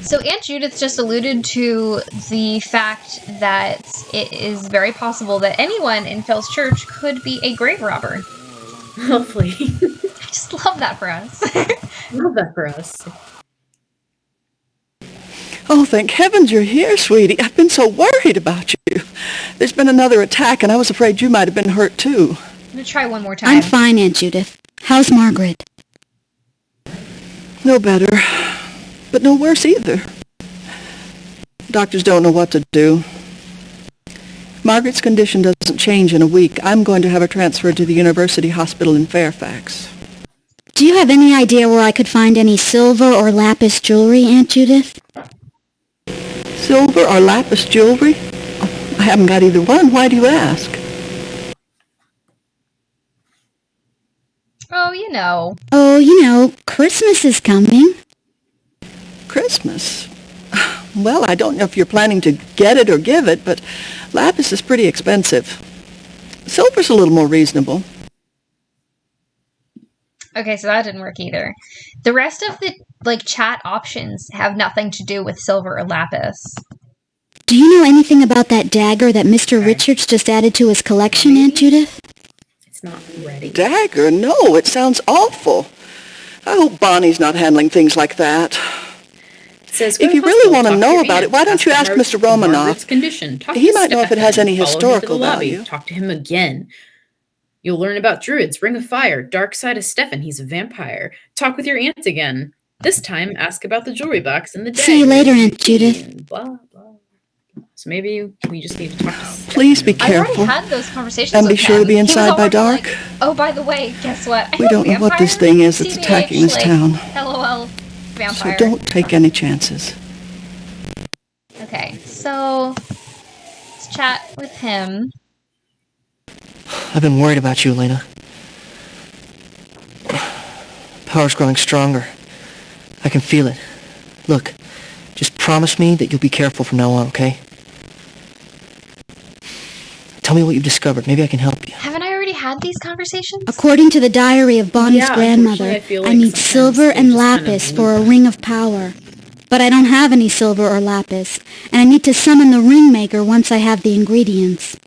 So Aunt Judith just alluded to the fact that it is very possible that anyone in Fell's Church could be a grave robber. Hopefully. I just love that for us. Love that for us. Oh, thank heavens you're here, sweetie. I've been so worried about you. There's been another attack, and I was afraid you might have been hurt, too. I'm going to try one more time. I'm fine, Aunt Judith. How's Margaret? No better, but no worse either. Doctors don't know what to do. If Margaret's condition doesn't change in a week, I'm going to have her transferred to the University Hospital in Fairfax. Do you have any idea where I could find any silver or lapis jewelry, Aunt Judith? Silver or lapis jewelry? Oh, I haven't got either one. Why do you ask? Oh, you know. Oh, you know, Christmas is coming. Christmas? Well, I don't know if you're planning to get it or give it, but lapis is pretty expensive. Silver's a little more reasonable. Okay, so that didn't work either. The rest of the, chat options have nothing to do with silver or lapis. Do you know anything about that dagger that Mr. Richards just added to his collection, Aunt Judith? It's not ready. Dagger? No, it sounds awful. I hope Bonnie's not handling things like that. Says, if you really want to know about it, why don't you ask Mr. Romanoff? Condition. He might know if it has any historical value. value. Talk to him again. You'll learn about druids, Ring of Fire, Dark Side of Stefan. He's a vampire. Talk with your aunt again. This time, ask about the jewelry box and the dagger. See you later, Aunt Judith. Blah, blah. So maybe we just need to talk to Stefan. Please be careful. I already had those conversations and with be sure him. to be inside by dark. Like, oh, by the way, guess what? We don't know what this thing is that's attacking this town. LOL, vampire. So don't take any chances. Okay, so let's chat with him. I've been worried about you, Elena. Power's growing stronger. I can feel it. Look, just promise me that you'll be careful from now on, okay? Tell me what you've discovered. Maybe I can help you. Haven't I already had these conversations? According to the diary of Bonnie's grandmother, I need silver and lapis for a ring of power. But I don't have any silver or lapis, and I need to summon the ring maker once I have the ingredients.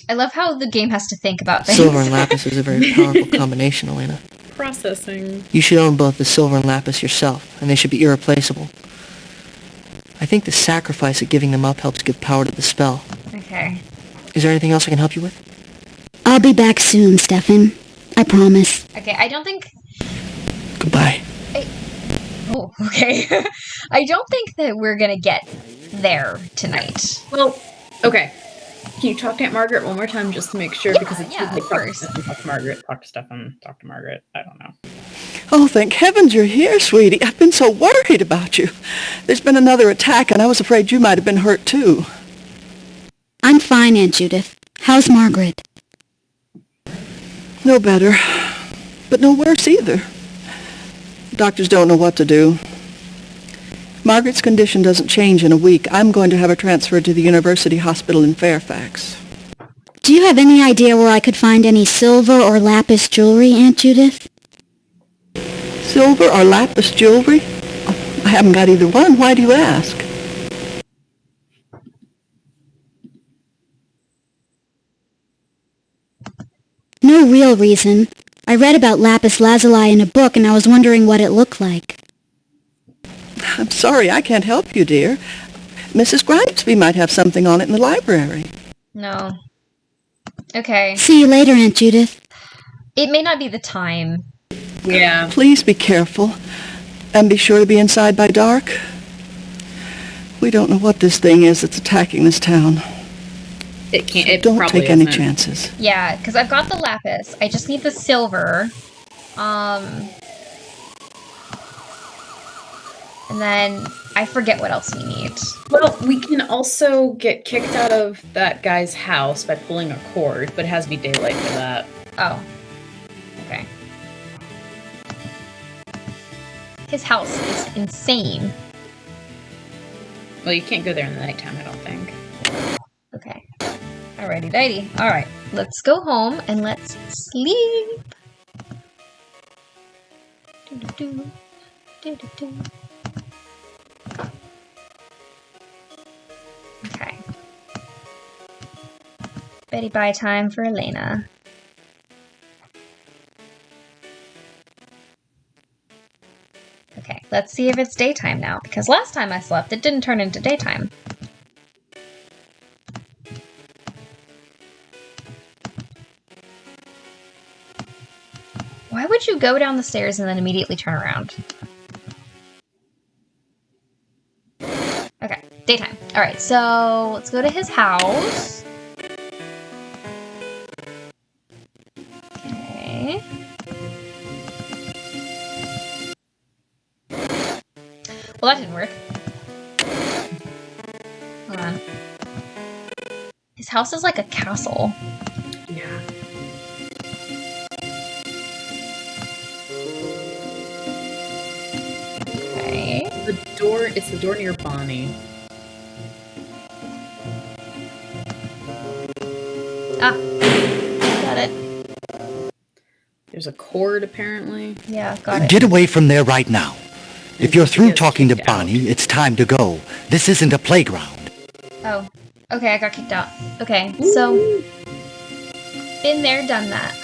I love how the game has to think about things. Silver and lapis is a very powerful combination, Elena. Processing. You should own both the silver and lapis yourself, and they should be irreplaceable. I think the sacrifice of giving them up helps give power to the spell. Okay. Is there anything else I can help you with? I'll be back soon, Stefan. I promise. Okay, I don't think... Goodbye. Oh, okay. I don't think that we're gonna get there tonight. Well, okay. Can you talk to Aunt Margaret one more time just to make sure? Yeah, because it's of course. Talk to Margaret, talk to Stefan, talk to Margaret. I don't know. Oh, thank heavens you're here, sweetie. I've been so worried about you. There's been another attack, and I was afraid you might have been hurt, too. I'm fine, Aunt Judith. How's Margaret? No better, but no worse either. Doctors don't know what to do. Margaret's condition doesn't change in a week. I'm going to have her transferred to the University Hospital in Fairfax. Do you have any idea where I could find any silver or lapis jewelry, Aunt Judith? Silver or lapis jewelry? Oh, I haven't got either one. Why do you ask? No real reason. I read about lapis lazuli in a book and I was wondering what it looked like. I'm sorry, I can't help you, dear. Mrs. Grimesby might have something on it in the library. No. Okay. See you later, Aunt Judith. It may not be the time. Yeah. Please be careful, and be sure to be inside by dark. We don't know what this thing is that's attacking this town. It can't. It Don't probably take any isn't. chances. Yeah, because I've got the lapis. I just need the silver. And then I forget what else we need. Well, we can also get kicked out of that guy's house by pulling a cord, but it has to be daylight for that. Oh. Okay. His house is insane. Well, you can't go there in the nighttime, I don't think. Okay. Alrighty, dighty. Alright, let's go home and let's sleep. Do-do-do. Do-do-do. Okay. Betty bye time for Elena. Okay, let's see if it's daytime now, because last time I slept, it didn't turn into daytime. Why would you go down the stairs and then immediately turn around? Okay, daytime. Alright, so let's go to his house. Okay. Well, that didn't work. Hold on. His house is like a castle. Yeah. Okay. It's the door near Bonnie. Ah. Got it. There's a cord, apparently. Yeah, got it. Get away from there right now. If you're through talking to Bonnie, it's time to go. This isn't a playground. Oh, okay, I got kicked out. Okay, so been there, done that.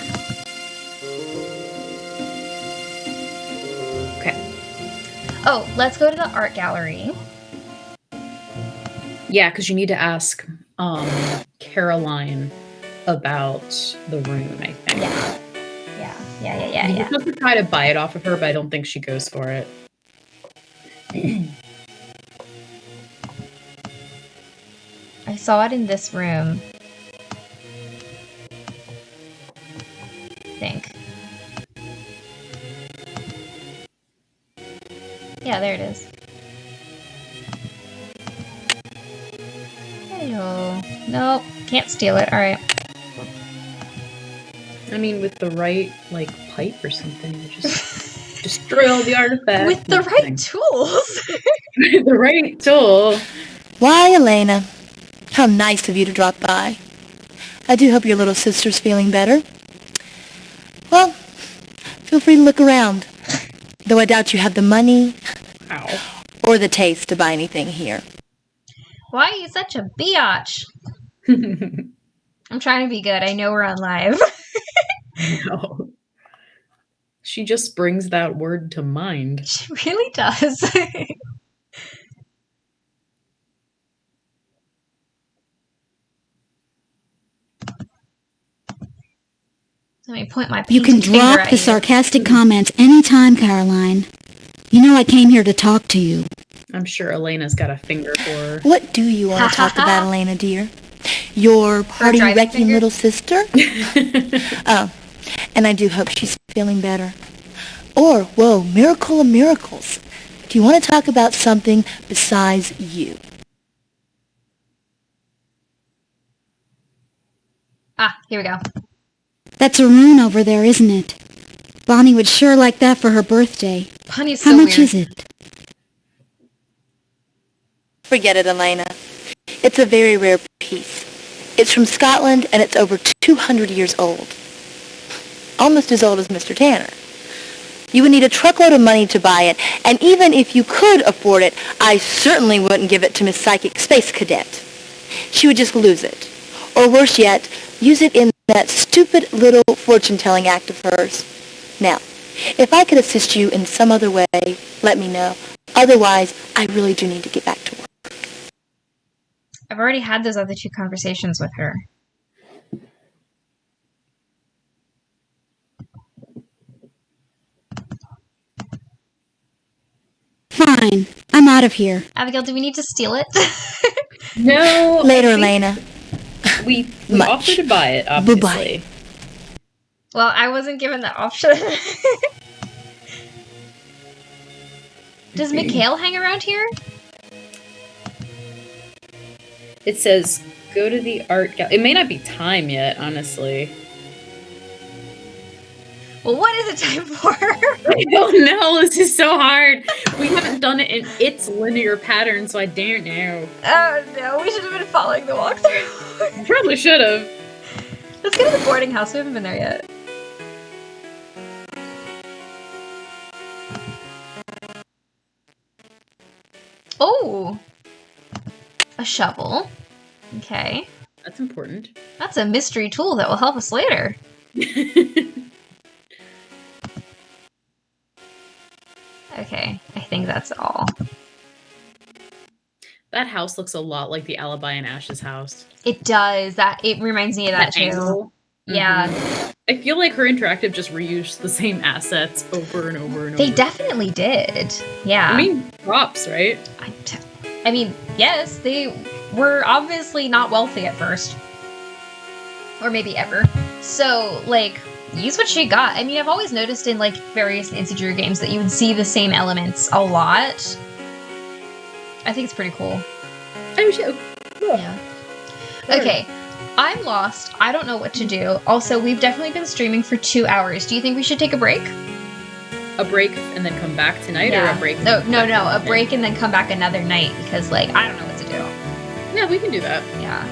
Okay. Oh, let's go to the art gallery. Yeah, because you need to ask Caroline about the rune, I think. Yeah. You're supposed to try to buy it off of her, but I don't think she goes for it. I saw it in this room. I think. Yeah, there it is. Hello. Nope, can't steal it. Alright. I mean, with the right, like, pipe or something, you just destroy all the artifacts. With the right tools! With the right tool. Why, Elena? How nice of you to drop by. I do hope your little sister's feeling better. Well, feel free to look around. Though I doubt you have the money or the taste to buy anything here. Why are you such a biatch? I'm trying to be good. I know we're on live. No. She just brings that word to mind. She really does. Let me point my You can painted finger drop at the you. sarcastic comments anytime, Caroline. You know I came here to talk to you. I'm sure Elena's got a finger for her. What do you want to talk about, Elena, dear? Your party-wrecking little sister? Oh, and I do hope she's feeling better. Or, whoa, miracle of miracles. Do you want to talk about something besides you? Ah, here we go. That's a rune over there, isn't it? Bonnie would sure like that for her birthday. Bonnie's How so much weird. is it? Forget it, Elena. It's a very rare piece. It's from Scotland, and it's over 200 years old. Almost as old as Mr. Tanner. You would need a truckload of money to buy it, and even if you could afford it, I certainly wouldn't give it to Miss Psychic Space Cadet. She would just lose it. Or worse yet, use it in that stupid little fortune-telling act of hers. Now, if I could assist you in some other way, let me know. Otherwise, I really do need to get back to work. I've already had those other two conversations with her. Fine. I'm out of here. Abigail, do we need to steal it? No. Later, Elena. We offered to buy it, obviously. Bye-bye. Well, I wasn't given the option. Does Mikhail hang around here? It says, go to the art gallery. It may not be time yet, honestly. Well, what is it time for? I don't know. This is so hard. We haven't done it in its linear pattern, so I don't know. Oh, no. We should have been following the walkthrough. Probably should have. Let's go to the boarding house. We haven't been there yet. Oh! A shovel. Okay. That's important. That's a mystery tool that will help us later. Okay, I think that's all. That house looks a lot like the Alibi and Ash's house. It does. It reminds me of that too. Angle. Yeah. Mm-hmm. I feel like Her Interactive just reused the same assets over and over and over. They definitely did. Yeah. I mean, props, right? I mean, yes, they were obviously not wealthy at first. Or maybe ever. So, like, use what she got. I mean, I've always noticed in, like, various Nancy Drew games that you would see the same elements a lot. I think it's pretty cool. Oh, shit. Yeah. Okay. I'm lost. I don't know what to do. Also, we've definitely been streaming for 2 hours. Do you think we should take a break? A break and then come back tonight, or a break? No. A break and then come back another night because, like, I don't know what to do. Yeah, we can do that. Yeah.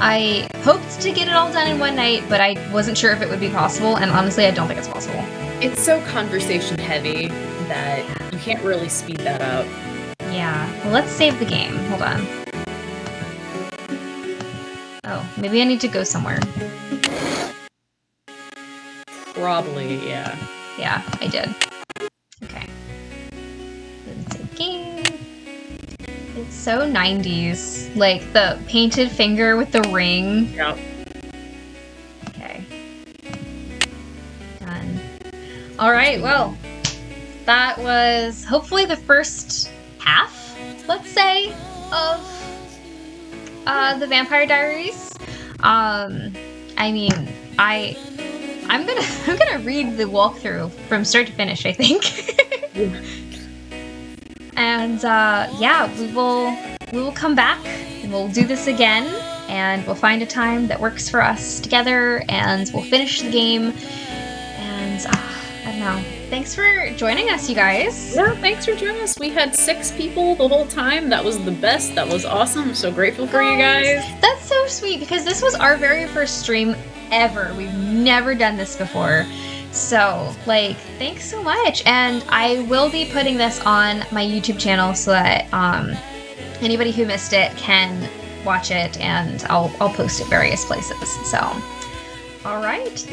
I hoped to get it all done in one night, but I wasn't sure if it would be possible, and honestly, I don't think it's possible. It's so conversation heavy that We can't really speed that up. Yeah. Well, let's save the game. Hold on. Oh, maybe I need to go somewhere. Probably, yeah. Yeah, I did. Okay. Let's save game. It's so 90s. Like, the painted finger with the ring. Yep. Okay. Done. Alright, well, that was hopefully the first half, let's say, of the Vampire Diaries. I mean, I'm gonna read the walkthrough from start to finish, I think. And yeah, we will come back and we'll do this again, and we'll find a time that works for us together, and we'll finish the game. And I don't know. Thanks for joining us, you guys. Yeah, thanks for joining us. We had 6 people the whole time. That was the best. That was awesome. I'm so grateful for you guys. That's so sweet, because this was our very first stream ever. We've never done this before. So, like, thanks so much. And I will be putting this on my YouTube channel so that anybody who missed it can watch it, and I'll post it various places. So, all right.